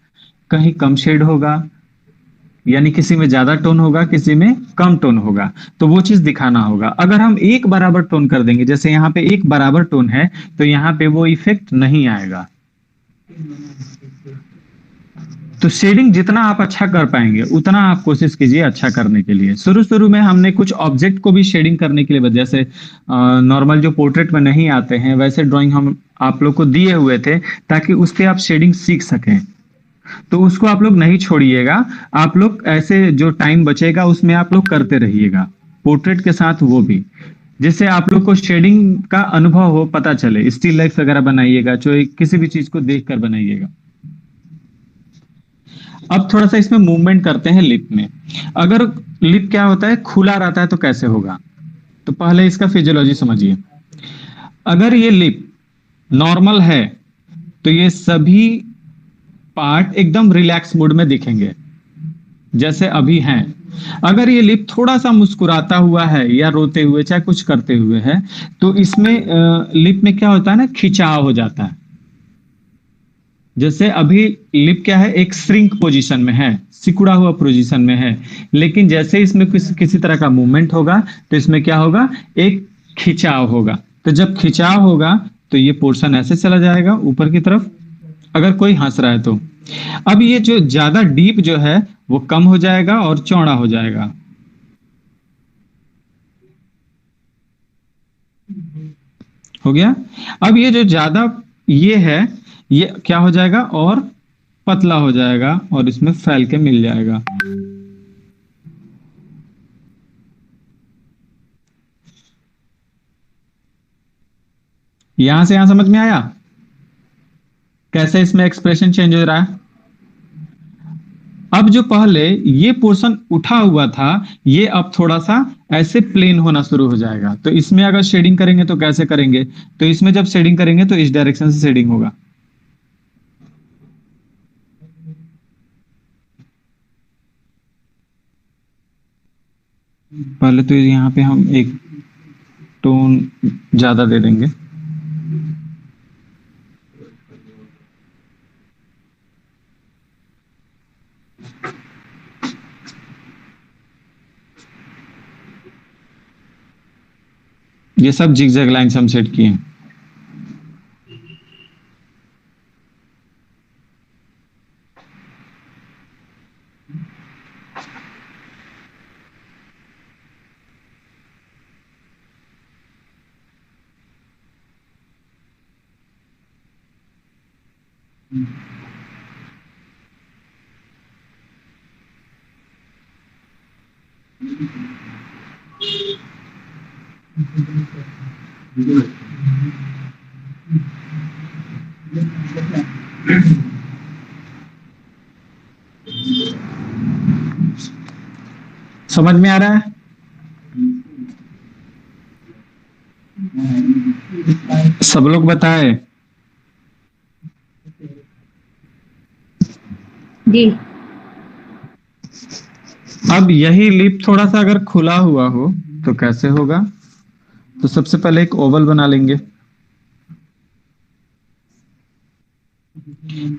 Speaker 1: कहीं कम शेड होगा, यानी किसी में ज्यादा टोन होगा, किसी में कम टोन होगा। तो वो चीज दिखाना होगा। अगर हम एक बराबर टोन कर देंगे, जैसे यहाँ पे एक बराबर टोन है, तो यहाँ पे वो इफेक्ट नहीं आएगा। तो शेडिंग जितना आप अच्छा कर पाएंगे उतना आप कोशिश कीजिए अच्छा करने के लिए। शुरू शुरू में हमने कुछ ऑब्जेक्ट को भी शेडिंग करने के लिए, जैसे नॉर्मल जो पोर्ट्रेट में नहीं आते हैं वैसे ड्राइंग हम आप लोग को दिए हुए थे, ताकि उस पे आप शेडिंग सीख सकें। तो उसको आप लोग नहीं छोड़िएगा, आप लोग ऐसे जो टाइम बचेगा उसमें आप लोग करते रहिएगा, पोर्ट्रेट के साथ वो भी। जिससे आप लोग को शेडिंग का अनुभव हो, पता चले। स्टिल लाइफ वगैरह बनाइएगा, जो किसी भी चीज को देखकर बनाइएगा। अब थोड़ा सा इसमें मूवमेंट करते हैं लिप में। अगर लिप क्या होता है, खुला रहता है तो कैसे होगा? तो पहले इसका फिजियोलॉजी समझिए। अगर ये लिप नॉर्मल है तो ये सभी पार्ट एकदम रिलैक्स मूड में दिखेंगे, जैसे अभी हैं। अगर ये लिप थोड़ा सा मुस्कुराता हुआ है या रोते हुए, चाहे कुछ करते हुए है, तो इसमें लिप में क्या होता है ना, खिंचाव हो जाता है। जैसे अभी लिप क्या है, एक श्रिंक पोजीशन में है, सिकुड़ा हुआ पोजीशन में है। लेकिन जैसे इसमें किसी तरह का मूवमेंट होगा तो इसमें क्या होगा, एक खिंचाव होगा। तो जब खिंचाव होगा तो ये पोर्शन ऐसे चला जाएगा ऊपर की तरफ, अगर कोई हंस रहा है तो। अब ये जो ज्यादा डीप जो है वो कम हो जाएगा और चौड़ा हो जाएगा। हो गया। अब ये जो ज्यादा ये है, ये क्या हो जाएगा, और पतला हो जाएगा और इसमें फैल के मिल जाएगा। यहां से यहां समझ में आया कैसे इसमें एक्सप्रेशन चेंज हो रहा है? अब जो पहले ये पोर्शन उठा हुआ था, ये अब थोड़ा सा ऐसे प्लेन होना शुरू हो जाएगा। तो इसमें अगर शेडिंग करेंगे तो कैसे करेंगे? तो इसमें जब शेडिंग करेंगे तो इस डायरेक्शन से शेडिंग होगा। पहले तो यहाँ पे हम एक टोन ज्यादा दे देंगे। ये सब जिगजैग लाइन्स हम सेट किए हैं। समझ में आ रहा है? सब लोग बताए।
Speaker 2: जी।
Speaker 1: अब यही लिप थोड़ा सा अगर खुला हुआ हो तो कैसे होगा? तो सबसे पहले एक ओवल बना लेंगे,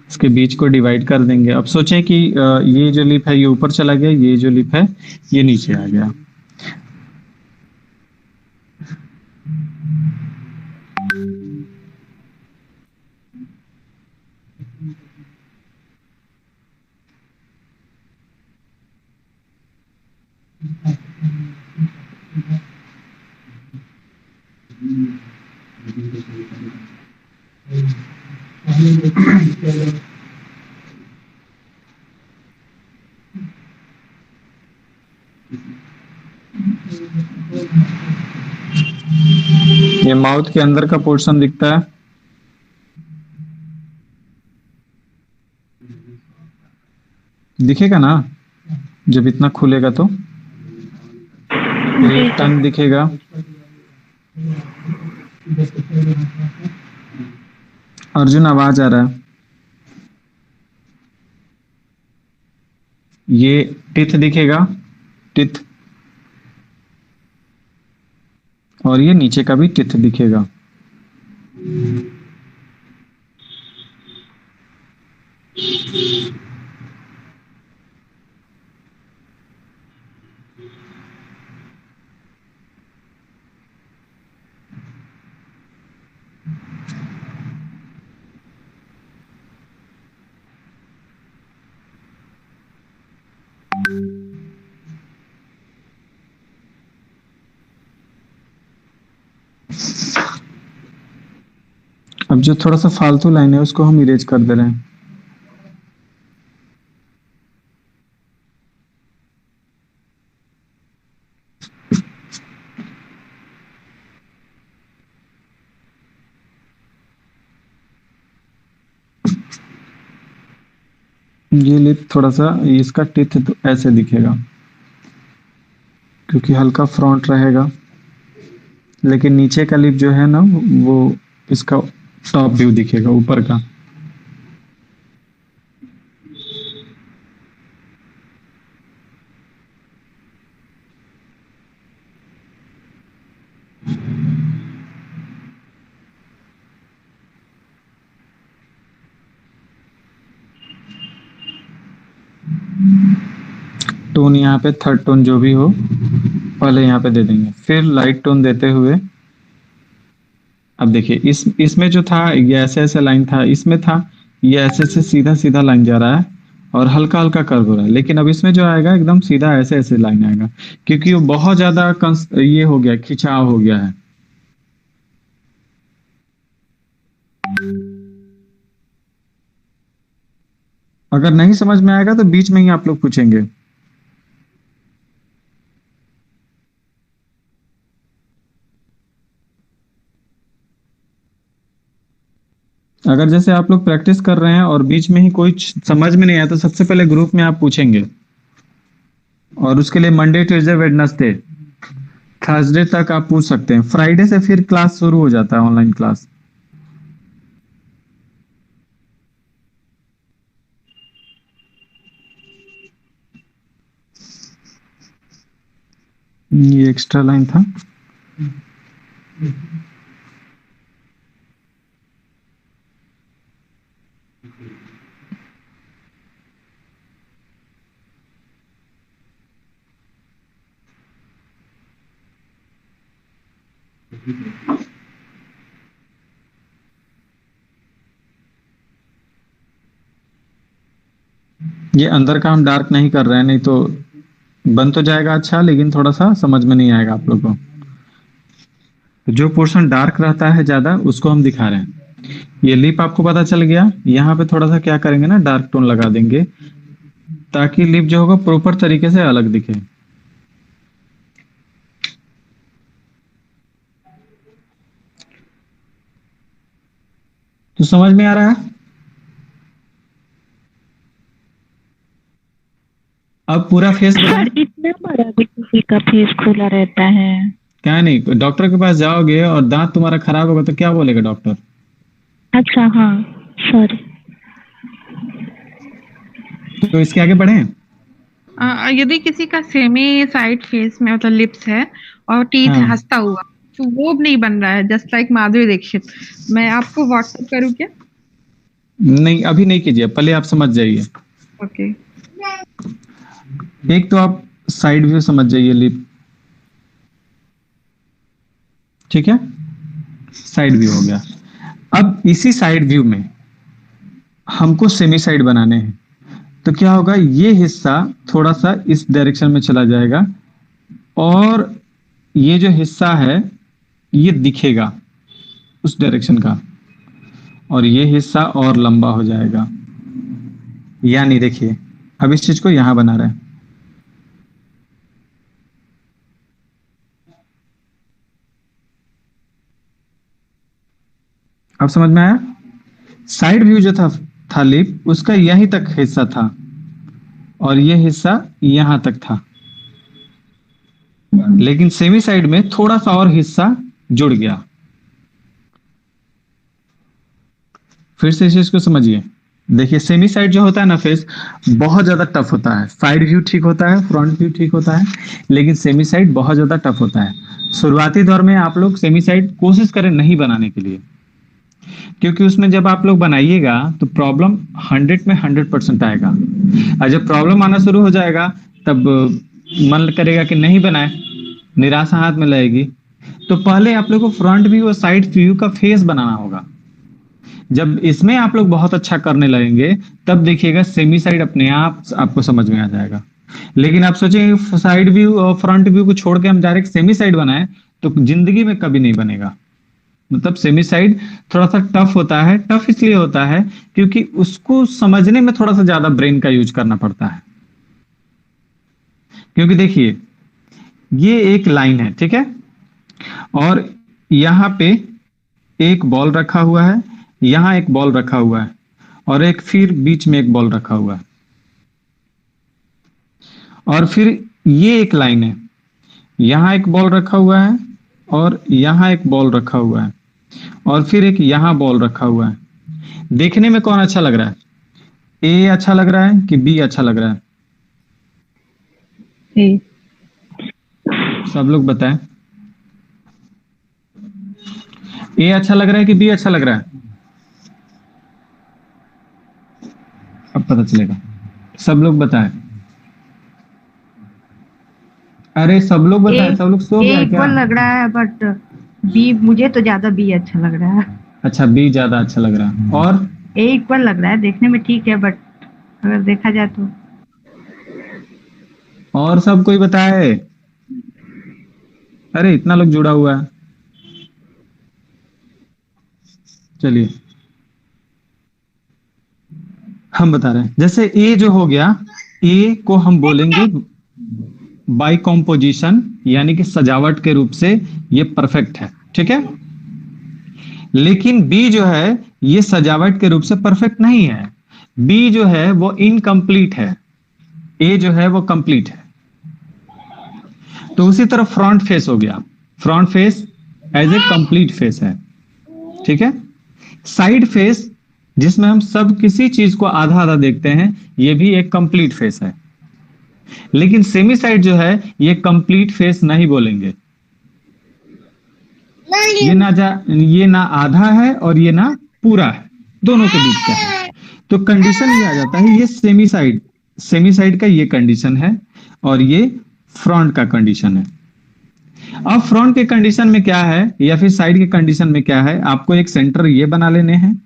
Speaker 1: इसके बीच को डिवाइड कर देंगे। अब सोचें कि ये जो लिप है ये ऊपर चला गया, ये जो लिप है ये नीचे आ गया। ये माउथ के अंदर का पोर्शन दिखता है। दिखेगा ना जब इतना खुलेगा तो? फिर
Speaker 2: जी
Speaker 1: एक टंग दिखेगा। अर्जुन आवाज आ रहा है। ये टिथ दिखेगा, टिथ। और ये नीचे का भी टिथ दिखेगा। अब जो थोड़ा सा फालतू लाइन है उसको हम इरेज कर दे रहे हैं। ये लिप थोड़ा सा इसका टिथ तो ऐसे दिखेगा क्योंकि हल्का फ्रंट रहेगा, लेकिन नीचे का लिप जो है ना वो इसका टॉप व्यू दिखेगा ऊपर का। टोन यहाँ पे थर्ड टोन जो भी हो पहले यहाँ पे दे देंगे, फिर लाइट टोन देते हुए अब देखिए इसमें जो था ये ऐसे ऐसे लाइन था, इसमें था ये ऐसे ऐसे सीधा सीधा लाइन जा रहा है और हल्का हल्का कर्व हो रहा है, लेकिन अब इसमें जो आएगा एकदम सीधा ऐसे ऐसे लाइन आएगा क्योंकि वो बहुत ज्यादा ये हो गया, खिंचाव हो गया है। अगर नहीं समझ में आएगा तो बीच में ही आप लोग पूछेंगे। अगर जैसे आप लोग प्रैक्टिस कर रहे हैं और बीच में ही कोई समझ में नहीं आया तो सबसे पहले ग्रुप में आप पूछेंगे, और उसके लिए मंडे ट्यूसडे वेडनेसडे थर्सडे तक आप पूछ सकते हैं। फ्राइडे से फिर क्लास शुरू हो जाता है, ऑनलाइन क्लास। ये एक्स्ट्रा लाइन था। ये अंदर का हम डार्क नहीं कर रहे हैं, नहीं तो बन तो जाएगा अच्छा, लेकिन थोड़ा सा समझ में नहीं आएगा आप लोग को। तो जो पोर्शन डार्क रहता है ज्यादा उसको हम दिखा रहे हैं। ये लिप आपको पता चल गया, यहाँ पे थोड़ा सा क्या करेंगे ना, डार्क टोन लगा देंगे ताकि लिप जो होगा प्रॉपर तरीके से अलग दिखे। तो समझ में आ रहा है? अब पूरा फेस
Speaker 2: सर इतना बड़ा भी किसी का फेस खुला रहता है?
Speaker 1: क्या नहीं, डॉक्टर के पास जाओगे और दांत तुम्हारा खराब होगा तो क्या बोलेगा डॉक्टर?
Speaker 2: अच्छा हाँ सॉरी।
Speaker 1: तो इसके आगे बढ़े।
Speaker 3: यदि किसी का सेमी साइड फेस में मतलब लिप्स है और टीथ
Speaker 1: हाँ।
Speaker 3: हंसता हुआ, तो वो नहीं बन रहा है, जस्ट लाइक माधुरी दीक्षित। मैं आपको व्हाट्सएप करूँ क्या?
Speaker 1: नहीं अभी नहीं कीजिए, पहले आप समझ जाइए।
Speaker 3: ओके।
Speaker 1: एक तो आप साइड व्यू समझ जाइए लिप, ठीक है, साइड व्यू हो गया। अब इसी साइड व्यू में हमको सेमी साइड बनाने हैं, तो क्या होगा, ये हिस्सा थोड़ा सा इस डायरेक्शन में चला जाएगा और ये जो हिस्सा है ये दिखेगा उस डायरेक्शन का, और ये हिस्सा और लंबा हो जाएगा। यानी देखिए अब इस चीज को यहां बना रहे हैं। अब समझ में आया? साइड व्यू जो था लिप, उसका यहीं तक हिस्सा था और ये हिस्सा यहां तक था, लेकिन सेमी साइड में थोड़ा सा और हिस्सा जुड़ गया। फिर से इस चीज को समझिए। देखिए सेमी साइड जो होता है ना फेस, बहुत ज्यादा टफ होता है। साइड व्यू ठीक होता है, फ्रंट व्यू ठीक होता है, लेकिन सेमी साइड बहुत ज्यादा टफ होता है। शुरुआती दौर में आप लोग सेमी साइड कोशिश करें नहीं बनाने के लिए, क्योंकि उसमें जब आप लोग बनाइएगा तो प्रॉब्लम 100 में 100% आएगा, और जब प्रॉब्लम आना शुरू हो जाएगा तब मन करेगा कि नहीं बनाए, निराशा हाथ में लगेगी। तो पहले आप लोग को फ्रंट व्यू और साइड व्यू का फेस बनाना होगा। जब इसमें आप लोग बहुत अच्छा करने लगेंगे तब देखिएगा सेमी साइड अपने आप आपको समझ में आ जाएगा। लेकिन आप सोचेंगे साइड व्यू और फ्रंट व्यू को छोड़ के हम डायरेक्ट सेमी साइड बनाएं तो जिंदगी में कभी नहीं बनेगा। मतलब सेमी साइड थोड़ा सा टफ होता है। टफ इसलिए होता है क्योंकि उसको समझने में थोड़ा सा ज्यादा ब्रेन का यूज करना पड़ता है। क्योंकि देखिए ये एक लाइन है, ठीक है, और यहां पे एक बॉल रखा हुआ है, यहां एक बॉल रखा हुआ है, और एक फिर बीच में एक बॉल रखा हुआ है। और फिर ये एक लाइन है, यहाँ एक बॉल रखा हुआ है और यहाँ एक बॉल रखा हुआ है और फिर एक यहाँ बॉल रखा हुआ है। देखने में कौन अच्छा लग रहा है? ए अच्छा लग रहा है कि बी अच्छा लग रहा है?
Speaker 2: ए।
Speaker 1: सब लोग बताएं, ए अच्छा लग रहा है कि बी अच्छा लग रहा है? अब पता चलेगा। सब लोग बताएं। अरे सब लोग बताएं, सब लोग सो
Speaker 4: ए
Speaker 1: गया क्या?
Speaker 4: इक्वल लग रहा है बट बी, मुझे तो ज्यादा बी अच्छा लग रहा है।
Speaker 1: अच्छा, बी ज्यादा अच्छा लग रहा है। और
Speaker 4: ए इक्वल लग रहा है, देखने में ठीक है बट अगर देखा जाए तो।
Speaker 1: और सब कोई बताए? अरे इतना लोग जुड़ा हुआ है। चलिए हम बता रहे हैं। जैसे ए जो हो गया, ए को हम बोलेंगे बाय कॉम्पोजिशन, यानी कि सजावट के रूप से ये परफेक्ट है, ठीक है। लेकिन बी जो है ये सजावट के रूप से परफेक्ट नहीं है। बी जो है वो इनकम्प्लीट है, ए जो है वो कंप्लीट है। तो उसी तरह फ्रंट फेस हो गया, front face as a complete face है, ठीक है। साइड फेस, जिसमें हम सब किसी चीज को आधा आधा देखते हैं, ये भी एक कंप्लीट फेस है। लेकिन सेमी साइड जो है ये कंप्लीट फेस नहीं बोलेंगे। ये ना आधा है और ये ना पूरा है, दोनों के बीच का है। तो कंडीशन ये आ जाता है, ये सेमी साइड का ये कंडीशन है और ये फ्रंट का कंडीशन है। अब फ्रंट के कंडीशन में क्या है या फिर साइड के कंडीशन में क्या है, आपको एक सेंटर ये बना लेने हैं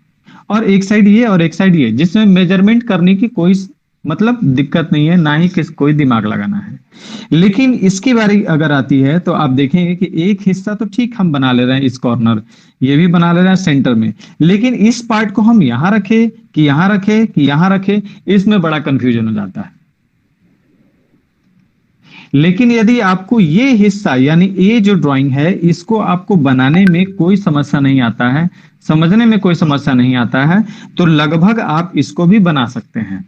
Speaker 1: और एक साइड ये और एक साइड ये, जिसमें मेजरमेंट करने की कोई मतलब दिक्कत नहीं है, ना ही कोई दिमाग लगाना है। लेकिन इसकी बारी अगर आती है तो आप देखेंगे कि एक हिस्सा तो ठीक हम बना ले रहे हैं, इस कॉर्नर ये भी बना ले रहे हैं सेंटर में, लेकिन इस पार्ट को हम यहां रखे कि यहां रखे कि यहां रखे, इसमें बड़ा कंफ्यूजन हो जाता है। लेकिन यदि आपको ये हिस्सा यानी ए जो ड्राइंग है इसको आपको बनाने में कोई समस्या नहीं आता है, समझने में कोई समस्या नहीं आता है, तो लगभग आप इसको भी बना सकते हैं।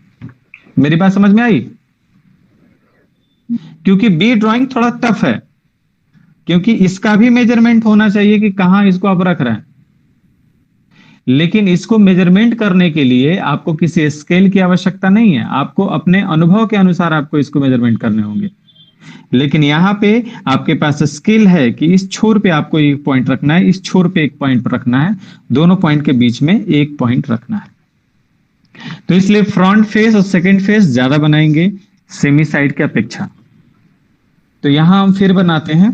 Speaker 1: मेरी बात समझ में आई? क्योंकि बी ड्राइंग थोड़ा टफ है, क्योंकि इसका भी मेजरमेंट होना चाहिए कि कहां इसको आप रख रहे हैं। लेकिन इसको मेजरमेंट करने के लिए आपको किसी स्केल की आवश्यकता नहीं है, आपको अपने अनुभव के अनुसार आपको इसको मेजरमेंट करने होंगे। लेकिन यहां पे आपके पास स्किल है कि इस छोर पे आपको एक पॉइंट रखना है, इस छोर पे एक पॉइंट रखना है, दोनों पॉइंट के बीच में एक पॉइंट रखना है। तो इसलिए फ्रंट फेस और सेकंड फेस ज्यादा बनाएंगे सेमी साइड की अपेक्षा। तो यहां हम फिर बनाते हैं,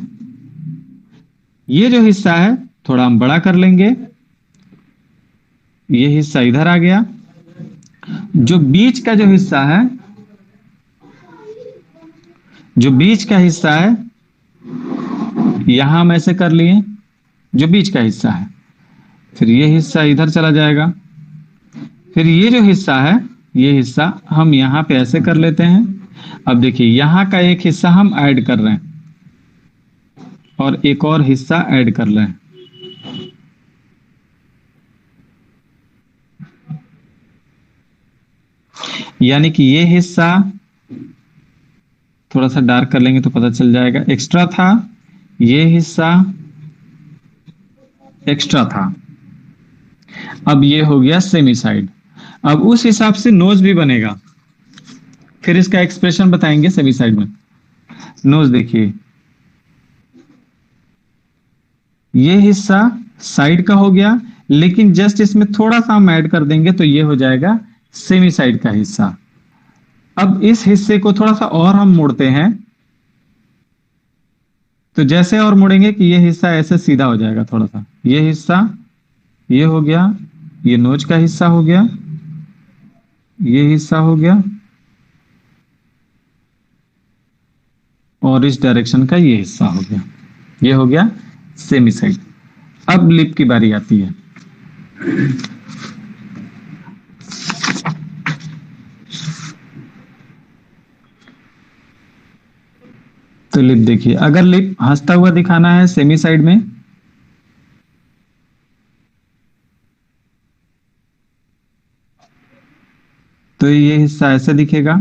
Speaker 1: ये जो हिस्सा है थोड़ा हम बड़ा कर लेंगे, ये हिस्सा इधर आ गया। जो बीच का जो हिस्सा है, जो बीच का हिस्सा है यहां हम ऐसे कर लिए, जो बीच का हिस्सा है, फिर ये हिस्सा इधर चला जाएगा, फिर ये जो हिस्सा है ये हिस्सा हम यहां पे ऐसे कर लेते हैं। अब देखिए यहां का एक हिस्सा हम ऐड कर रहे हैं और एक और हिस्सा ऐड कर रहे हैं। यानी कि ये हिस्सा थोड़ा सा डार्क कर लेंगे तो पता चल जाएगा, एक्स्ट्रा था, ये हिस्सा एक्स्ट्रा था। अब ये हो गया सेमी साइड। अब उस हिसाब से नोज भी बनेगा, फिर इसका एक्सप्रेशन बताएंगे सेमी साइड में। नोज देखिए, ये हिस्सा साइड का हो गया, लेकिन जस्ट इसमें थोड़ा सा हम ऐड कर देंगे तो ये हो जाएगा सेमी साइड का हिस्सा। अब इस हिस्से को थोड़ा सा और हम मोड़ते हैं, तो जैसे और मुड़ेंगे कि ये हिस्सा ऐसे सीधा हो जाएगा, थोड़ा सा ये हिस्सा ये हो गया, ये नोज का हिस्सा हो गया, ये हिस्सा हो गया और इस डायरेक्शन का ये हिस्सा हो गया, ये हो गया सेमी साइड। अब लिप की बारी आती है। तो लिप देखिए, अगर लिप हंसता हुआ दिखाना है सेमी साइड में, तो ये हिस्सा ऐसे दिखेगा,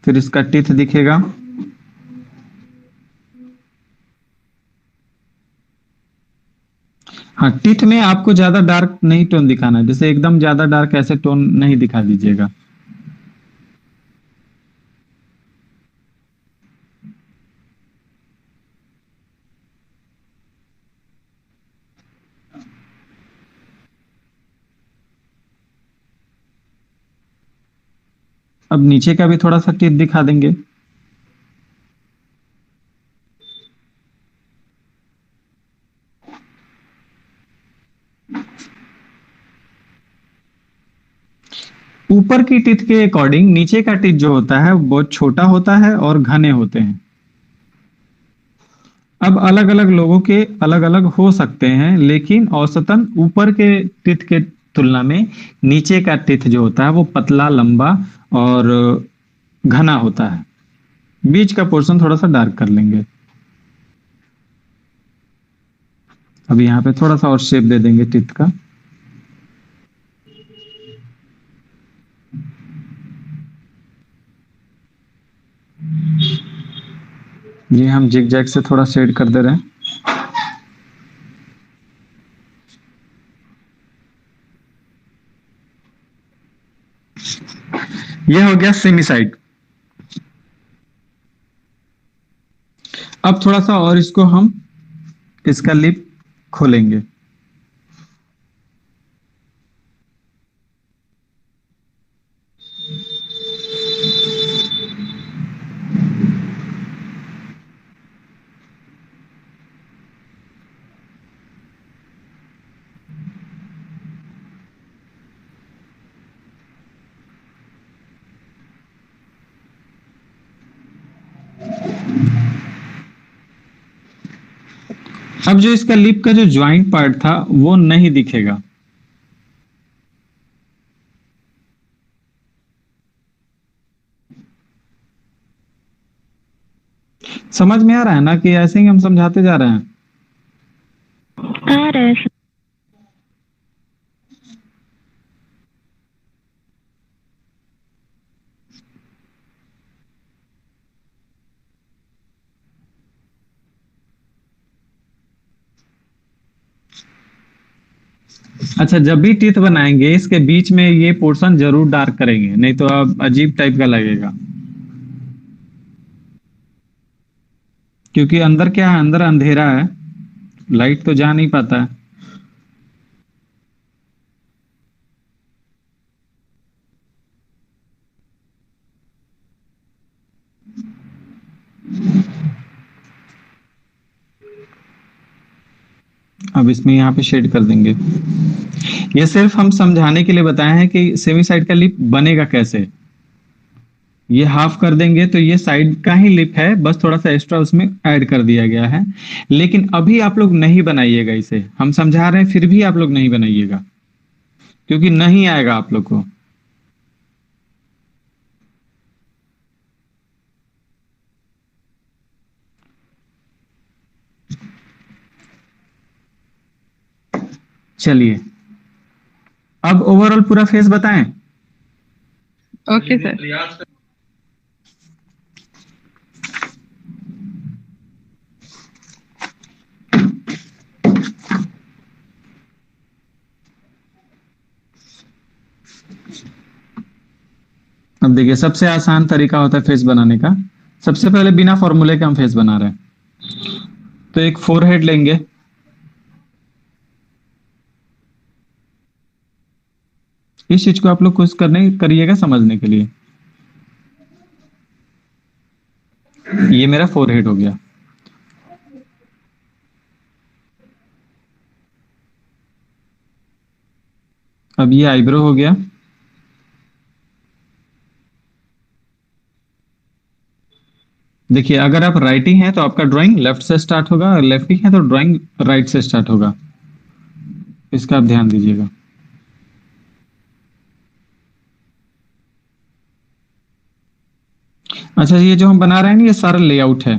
Speaker 1: फिर इसका टीथ दिखेगा, हाँ, टीथ में आपको ज्यादा डार्क नहीं टोन दिखाना है, जैसे एकदम ज्यादा डार्क ऐसे टोन नहीं दिखा दीजिएगा। अब नीचे का भी थोड़ा सा टीथ दिखा देंगे। ऊपर की टीथ के अकॉर्डिंग नीचे का टीथ जो होता है वो बहुत छोटा होता है और घने होते हैं। अब अलग अलग लोगों के अलग अलग हो सकते हैं, लेकिन औसतन ऊपर के टीथ के तुलना में नीचे का टीथ जो होता है वो पतला, लंबा और घना होता है। बीच का पोर्शन थोड़ा सा डार्क कर लेंगे। अब यहाँ पे थोड़ा सा और शेप दे देंगे टीथ का। ये हम जिग जैग से थोड़ा शेड कर दे रहे हैं। ये हो गया सेमी साइड। अब थोड़ा सा और इसको हम इसका लिप खोलेंगे। अब जो इसका लिप का जो ज्वाइंट पार्ट था वो नहीं दिखेगा। समझ में आ रहा है ना कि ऐसे ही हम समझाते जा रहे हैं।
Speaker 2: आ रहा है सर।
Speaker 1: अच्छा, जब भी टीथ बनाएंगे इसके बीच में ये पोर्शन जरूर डार्क करेंगे, नहीं तो अब अजीब टाइप का लगेगा। क्योंकि अंदर क्या है, अंदर अंधेरा है, लाइट तो जा नहीं पाता है। अब इसमें यहाँ पे शेड कर देंगे। ये सिर्फ हम समझाने के लिए बताए हैं कि सेमी साइड का लिप बनेगा कैसे। ये हाफ कर देंगे तो ये साइड का ही लिप है, बस थोड़ा सा एक्स्ट्रा उसमें ऐड कर दिया गया है। लेकिन अभी आप लोग नहीं बनाइएगा इसे, हम समझा रहे हैं फिर भी आप लोग नहीं बनाइएगा, क्योंकि नहीं आएगा आप लोग को। चलिए, अब ओवरऑल पूरा फेस बताएं।
Speaker 3: Okay sir.
Speaker 1: अब देखिए, सबसे आसान तरीका होता है फेस बनाने का। सबसे पहले बिना फॉर्मूले के हम फेस बना रहे हैं, तो एक फोरहेड लेंगे। इस चीज को आप लोग कुछ करने करिएगा समझने के लिए। ये मेरा फोरहेड हो गया। अब ये आईब्रो हो गया। देखिए, अगर आप राइटी हैं तो आपका ड्राइंग लेफ्ट से स्टार्ट होगा, और लेफ्टी है तो ड्राइंग राइट से स्टार्ट होगा। इसका आप ध्यान दीजिएगा। अच्छा, ये जो हम बना रहे हैं ना, ये सारा लेआउट है।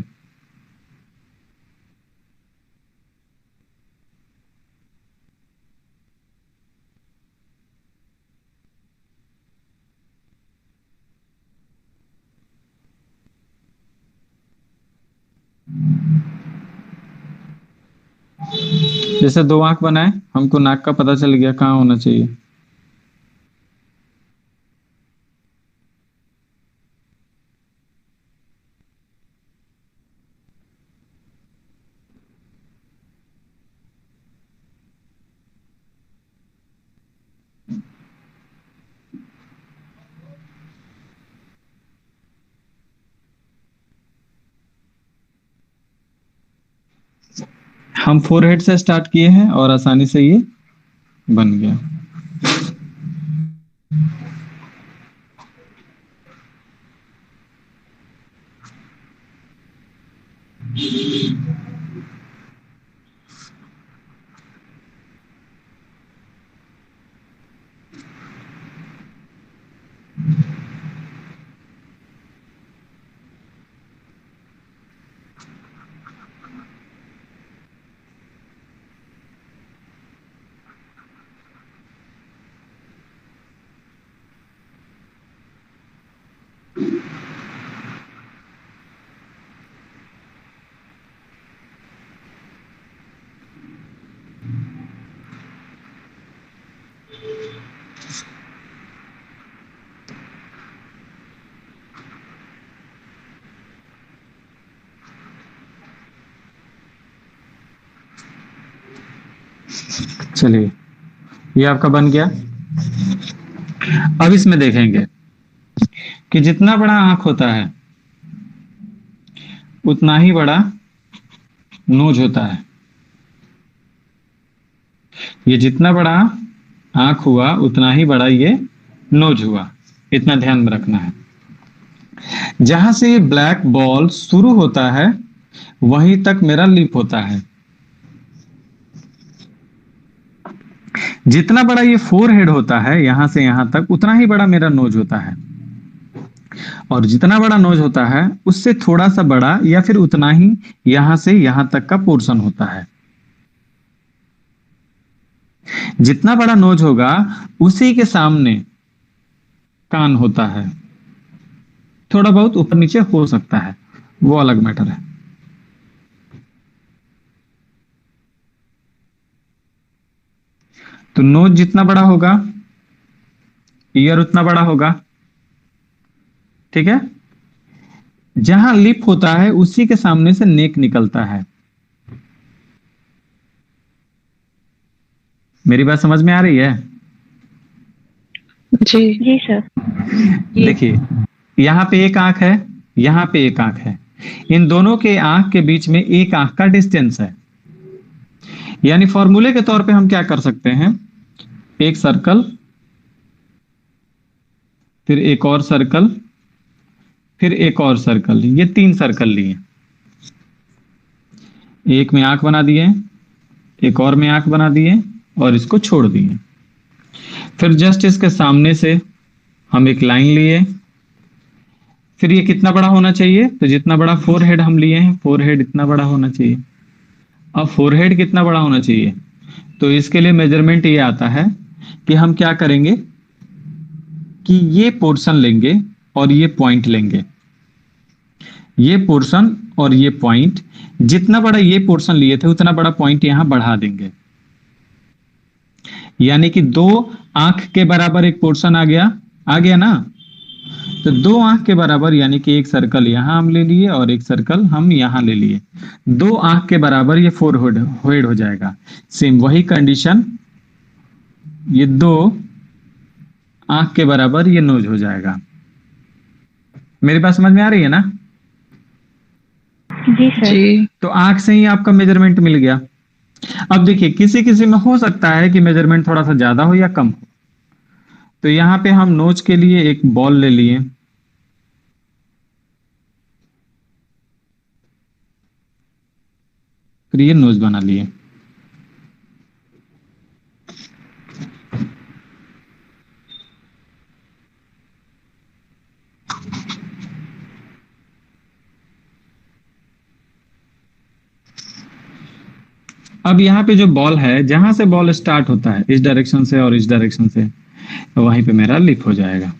Speaker 1: जैसे 2 आंख बनाए, हमको नाक का पता चल गया कहाँ होना चाहिए। हम फोरहेड से स्टार्ट किए हैं और आसानी से ये बन गया। चलिए, ये आपका बन गया। अब इसमें देखेंगे कि जितना बड़ा आंख होता है उतना ही बड़ा नोज होता है। ये जितना बड़ा आंख हुआ उतना ही बड़ा ये नोज हुआ, इतना ध्यान में रखना है। जहां से ये ब्लैक बॉल शुरू होता है वहीं तक मेरा लिप होता है। जितना बड़ा ये फोरहेड होता है यहां से यहां तक, उतना ही बड़ा मेरा नोज होता है। और जितना बड़ा नोज होता है उससे थोड़ा सा बड़ा या फिर उतना ही यहां से यहां तक का पोर्शन होता है। जितना बड़ा नोज होगा उसी के सामने कान होता है। थोड़ा बहुत ऊपर नीचे हो सकता है, वो अलग मैटर है। तो नोज जितना बड़ा होगा ईयर उतना बड़ा होगा, ठीक है। जहां लिप होता है उसी के सामने से नेक निकलता है। मेरी बात समझ में आ रही है?
Speaker 2: जी जी सर।
Speaker 1: देखिए, यहां पे एक आंख है, यहां पे एक आंख है। इन दोनों के आंख के बीच में एक आंख का डिस्टेंस है। यानी फॉर्मूले के तौर पे हम क्या कर सकते हैं, एक सर्कल, फिर एक और सर्कल, फिर एक और सर्कल, ये 3 सर्कल लिए। एक में आंख बना दिए, एक और में आंख बना दिए और इसको छोड़ दिए। फिर जस्ट इसके सामने से हम एक लाइन लिए। फिर ये कितना बड़ा होना चाहिए, तो जितना बड़ा फोरहेड हम लिए हैं, फोरहेड इतना बड़ा होना चाहिए। अब फोरहेड कितना बड़ा होना चाहिए, तो इसके लिए मेजरमेंट ये आता है कि हम क्या करेंगे कि ये पोर्शन लेंगे और ये पॉइंट लेंगे। ये पोर्शन और ये पॉइंट, जितना बड़ा ये पोर्शन लिए थे उतना बड़ा पॉइंट यहां बढ़ा देंगे। यानी कि 2 आंख के बराबर एक पोर्शन आ गया ना। तो 2 आंख के बराबर, यानी कि एक सर्कल यहां हम ले लिए और एक सर्कल हम यहां ले लिए। 2 आंख के बराबर ये फोरहेड हो जाएगा। सेम वही कंडीशन, ये 2 आंख के बराबर ये नोज हो जाएगा। मेरी बात समझ में आ रही है ना?
Speaker 2: जी सर।
Speaker 3: जी।
Speaker 1: तो आंख से ही आपका मेजरमेंट मिल गया। अब देखिए, किसी किसी में हो सकता है कि मेजरमेंट थोड़ा सा ज्यादा हो या कम हो। तो यहां पे हम नोज के लिए एक बॉल ले लिए, फिर ये नोज बना लिए। अब यहाँ पे जो बॉल है, जहां से बॉल स्टार्ट होता है इस डायरेक्शन से और इस डायरेक्शन से, तो वहीं पे मेरा लिप हो जाएगा।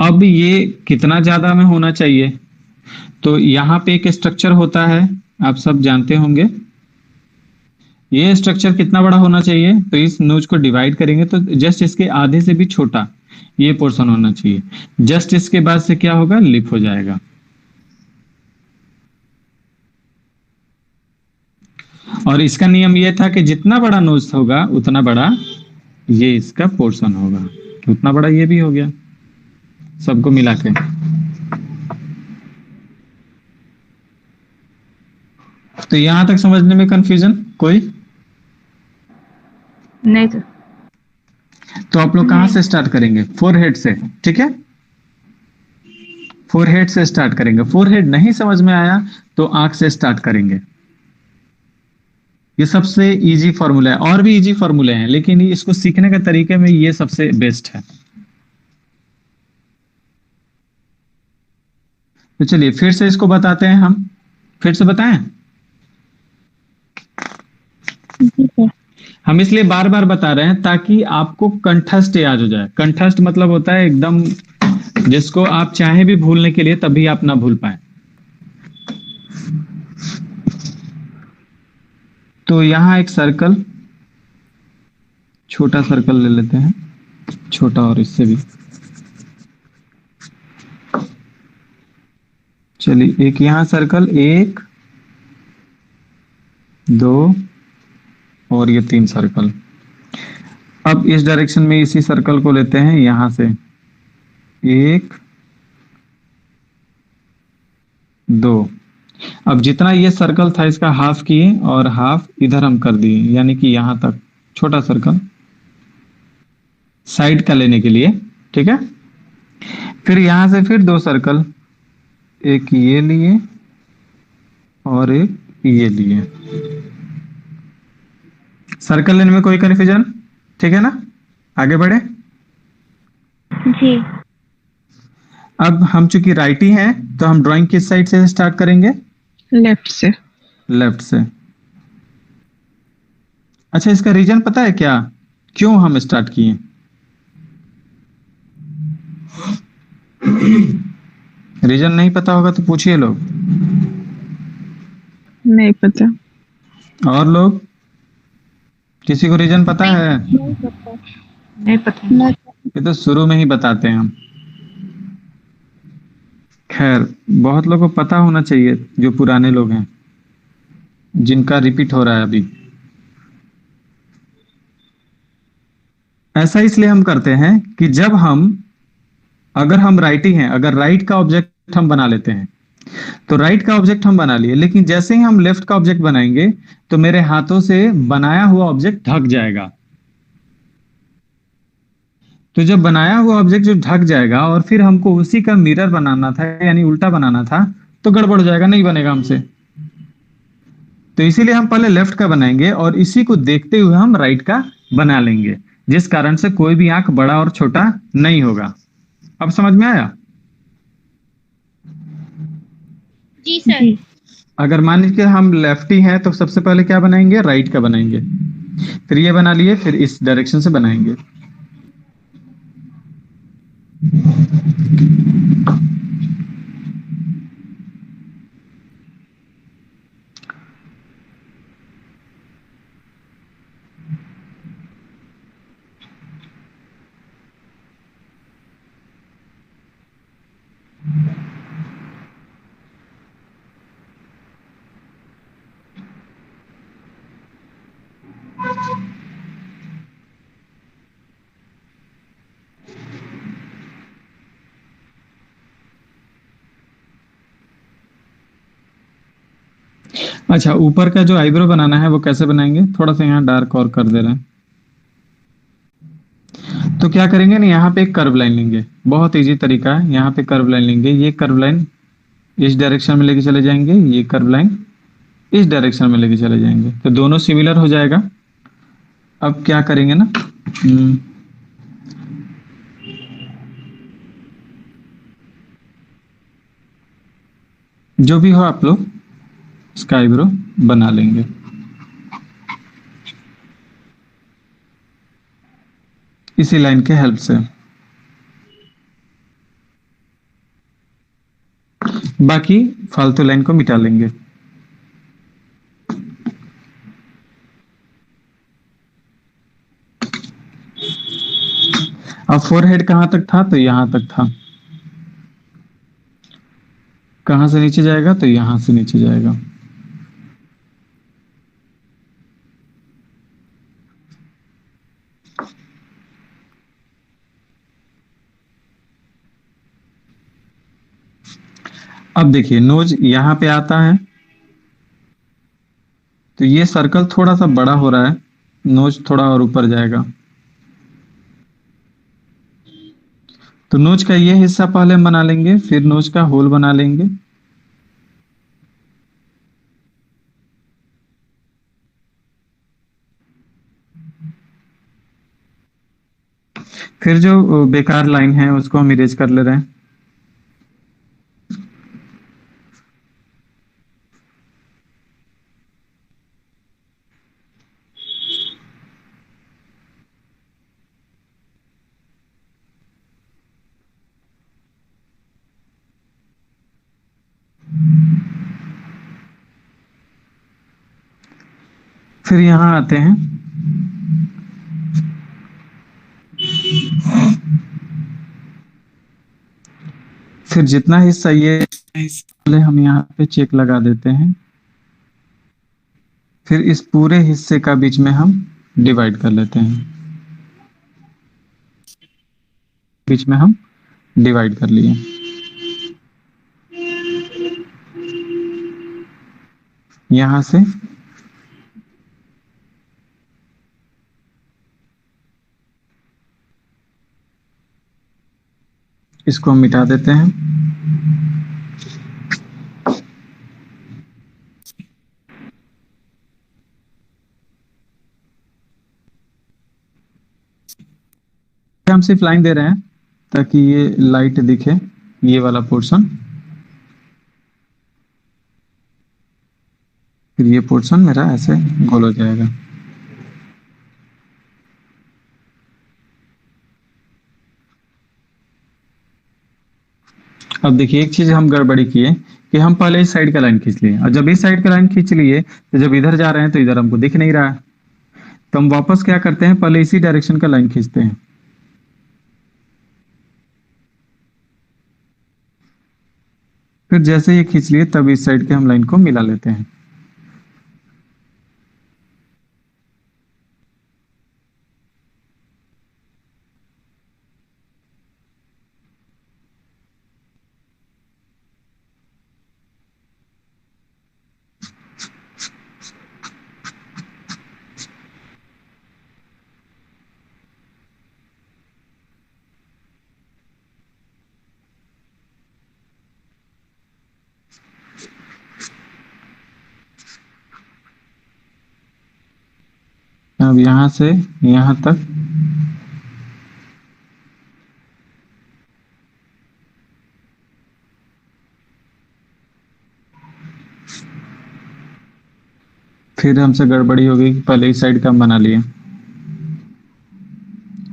Speaker 1: अब ये कितना ज्यादा में होना चाहिए, तो यहाँ पे एक स्ट्रक्चर होता है, आप सब जानते होंगे। ये स्ट्रक्चर कितना बड़ा होना चाहिए? तो इस नोज को डिवाइड करेंगे तो जस्ट इसके आधे से भी छोटा ये पोर्शन होना चाहिए। जस्ट इसके बाद से क्या होगा? लिप हो जाएगा। और इसका नियम ये था कि जितना बड़ा नोज होगा उतना बड़ा ये इसका पोर्शन होगा। उतना बड़ा ये भी हो गया सबको मिला के। तो यहां तक समझने में कंफ्यूजन कोई?
Speaker 4: नहीं सर।
Speaker 1: तो आप लोग कहां से स्टार्ट करेंगे? फोरहेड से, ठीक है? फोरहेड से स्टार्ट करेंगे। फोरहेड नहीं समझ में आया तो आंख से स्टार्ट करेंगे। ये सबसे इजी फॉर्मूला है, और भी इजी फॉर्मूले हैं लेकिन इसको सीखने के तरीके में ये सबसे बेस्ट है। तो चलिए फिर से इसको बताते हैं हम। फिर से बताएं? हम इसलिए बार बार बता रहे हैं ताकि आपको कंठस्थ याद हो जाए। कंठस्थ मतलब होता है एकदम जिसको आप चाहे भी भूलने के लिए तभी आप ना भूल पाए। तो यहां एक सर्कल, छोटा सर्कल ले लेते हैं, छोटा और इससे भी। चलिए एक यहां सर्कल, 1 2 और ये 3 सर्कल। अब इस डायरेक्शन में इसी सर्कल को लेते हैं यहां से, 1 2। अब जितना ये सर्कल था इसका हाफ किए और हाफ इधर हम कर दिए, यानी कि यहां तक छोटा सर्कल साइड का लेने के लिए, ठीक है? फिर यहां से फिर 2 सर्कल, एक ये लिए और एक ये लिए। सर्कल लेने में कोई कंफ्यूजन? ठीक है ना? आगे बढ़े।
Speaker 2: जी।
Speaker 1: अब हम चूंकि राइटी हैं तो हम ड्राइंग किस साइड से स्टार्ट करेंगे?
Speaker 3: लेफ्ट से।
Speaker 1: लेफ्ट से। अच्छा, इसका रीजन पता है क्या, क्यों हम स्टार्ट किए? रीजन नहीं पता होगा तो पूछिए लोग।
Speaker 3: नहीं पता।
Speaker 1: और लोग, किसी को रीजन पता है?
Speaker 4: नहीं पता।
Speaker 1: ये तो शुरू में ही बताते हैं हम। खैर, बहुत लोगों को पता होना चाहिए जो पुराने लोग हैं, जिनका रिपीट हो रहा है अभी। ऐसा इसलिए हम करते हैं कि जब हम, अगर हम राइटी हैं, अगर राइट का ऑब्जेक्ट हम बना लेते हैं तो राइट का ऑब्जेक्ट हम बना लिए, लेकिन जैसे ही हम लेफ्ट का ऑब्जेक्ट बनाएंगे तो मेरे हाथों से बनाया हुआ ऑब्जेक्ट ढक जाएगा। तो जब बनाया हुआ ऑब्जेक्ट जो ढक जाएगा और फिर हमको उसी का मिरर बनाना था, यानी उल्टा बनाना था, तो गड़बड़ हो जाएगा, नहीं बनेगा हमसे। तो इसीलिए हम पहले लेफ्ट का बनाएंगे और इसी को देखते हुए हम राइट का बना लेंगे, जिस कारण से कोई भी आंख बड़ा और छोटा नहीं होगा। अब समझ में आया?
Speaker 2: जी सर।
Speaker 1: अगर मान लीजिए हम लेफ्टी हैं तो सबसे पहले क्या बनाएंगे? राइट का बनाएंगे, फिर ये बना लिए, फिर इस डायरेक्शन से बनाएंगे। अच्छा, ऊपर का जो आईब्रो बनाना है वो कैसे बनाएंगे? थोड़ा सा यहाँ डार्क और कर दे रहे हैं। तो क्या करेंगे ना, यहाँ पे एक कर्व लाइन लेंगे, बहुत इजी तरीका है। यहाँ पे कर्व लाइन लेंगे, ये कर्व लाइन इस डायरेक्शन में लेके चले जाएंगे, ये कर्व लाइन इस डायरेक्शन में लेके चले जाएंगे, तो दोनों सिमिलर हो जाएगा। अब क्या करेंगे ना, जो भी हो आप लोग इसका आईब्रो बना लेंगे। इसी लाइन के हेल्प से। बाकी फालतू लाइन को मिटा लेंगे। अब फोरहेड कहां तक था? तो यहां तक था। कहां से नीचे जाएगा? तो यहां से नीचे जाएगा। अब देखिए नोज यहां पे आता है, तो ये सर्कल थोड़ा सा बड़ा हो रहा है, नोज थोड़ा और ऊपर जाएगा। तो नोज का ये हिस्सा पहले हम बना लेंगे, फिर नोज का होल बना लेंगे। फिर जो बेकार लाइन है उसको हम इरेज कर ले रहे हैं। फिर यहां आते हैं, फिर जितना हिस्सा ये पहले हम यहाँ पे चेक लगा देते हैं। फिर इस पूरे हिस्से का बीच में हम डिवाइड कर लेते हैं, बीच में हम डिवाइड कर लिए। यहां से इसको हम मिटा देते हैं। हम सिर्फ लाइन दे रहे हैं ताकि ये लाइट दिखे, ये वाला पोर्शन। फिर ये पोर्शन मेरा ऐसे गोल हो जाएगा। अब देखिए एक चीज हम गड़बड़ी किए कि हम पहले इस साइड का लाइन खींच लिए, और जब इस साइड का लाइन खींच लिए तो जब इधर जा रहे हैं तो इधर हमको दिख नहीं रहा है। तो हम वापस क्या करते हैं, पहले इसी डायरेक्शन का लाइन खींचते हैं। फिर जैसे ये खींच लिए तब इस साइड के हम लाइन को मिला लेते हैं। अब यहां से यहां तक फिर हमसे गड़बड़ी हो गई कि पहले इस साइड का हम बना लिए।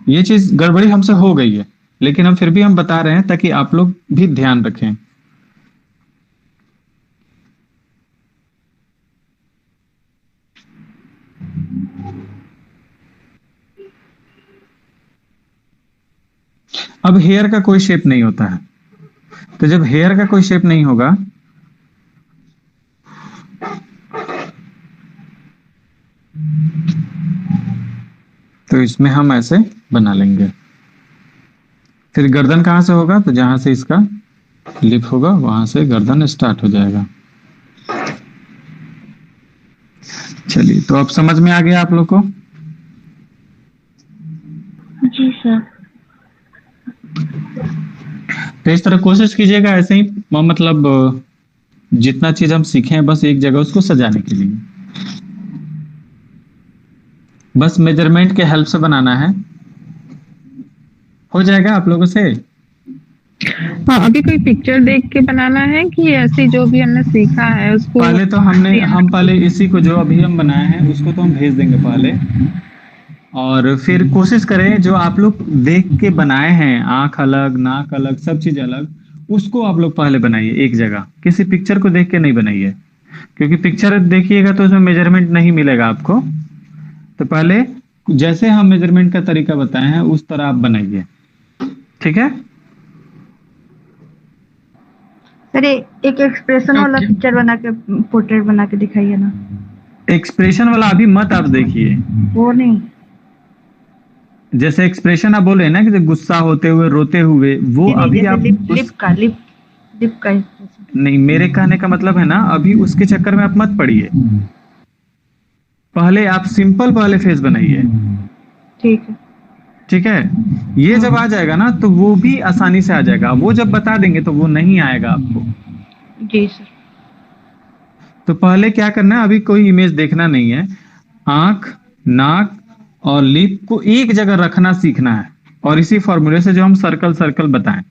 Speaker 1: ये चीज गड़बड़ी हमसे हो गई है, लेकिन हम फिर भी हम बता रहे हैं ताकि आप लोग भी ध्यान रखें। अब हेयर का कोई शेप नहीं होता है, तो जब हेयर का कोई शेप नहीं होगा तो इसमें हम ऐसे बना लेंगे। फिर गर्दन कहां से होगा? तो जहां से इसका लिप होगा वहां से गर्दन स्टार्ट हो जाएगा। चलिए, तो अब समझ में आ गया आप लोग को?
Speaker 2: जी सर।
Speaker 1: तो इस तरह कोशिश कीजिएगा ऐसे ही, मतलब जितना चीज हम सीखे हैं बस एक जगह उसको सजाने के लिए, बस मेजरमेंट के हेल्प से बनाना है। हो जाएगा आप लोगों से?
Speaker 3: हाँ, अभी कोई पिक्चर देख के बनाना है कि ऐसे जो भी हमने सीखा है उसको?
Speaker 1: पहले तो हम पहले इसी को जो अभी हम बनाए हैं उसको तो हम भेज देंगे पहले, और फिर कोशिश करें जो आप लोग देख के बनाए हैं, आंख अलग नाक अलग सब चीज अलग, उसको आप लोग पहले बनाइए एक जगह, किसी पिक्चर को देख के नहीं बनाइए, क्योंकि पिक्चर देखिएगा तो उसमें मेजरमेंट नहीं मिलेगा आपको। तो पहले जैसे हम मेजरमेंट का तरीका बताए हैं उस तरह आप बनाइए, ठीक है।
Speaker 4: सर एक एक्सप्रेशन वाला
Speaker 3: Okay.
Speaker 4: पिक्चर बना के, पोर्ट्रेट बना के दिखाइए ना।
Speaker 1: एक्सप्रेशन वाला अभी मत आप देखिए,
Speaker 4: वो नहीं,
Speaker 1: जैसे एक्सप्रेशन आप बोले ना कि गुस्सा होते हुए, रोते हुए, वो
Speaker 4: नहीं,
Speaker 1: अभी
Speaker 4: जैसे
Speaker 1: आप
Speaker 4: लिप का expression।
Speaker 1: नहीं, मेरे कहने का मतलब है ना, अभी उसके चक्कर में आप मत पड़िए, पहले आप सिंपल पहले फेस बनाइए,
Speaker 4: ठीक है।
Speaker 1: ठीक है। ये जब आ जाएगा ना तो वो भी आसानी से आ जाएगा, वो जब बता देंगे तो वो नहीं आएगा आपको।
Speaker 4: जी सर।
Speaker 1: तो पहले क्या करना है, अभी कोई इमेज देखना नहीं है, आंख, नाक और लिप को एक जगह रखना सीखना है, और इसी फॉर्मूले से जो हम सर्कल सर्कल बताएं,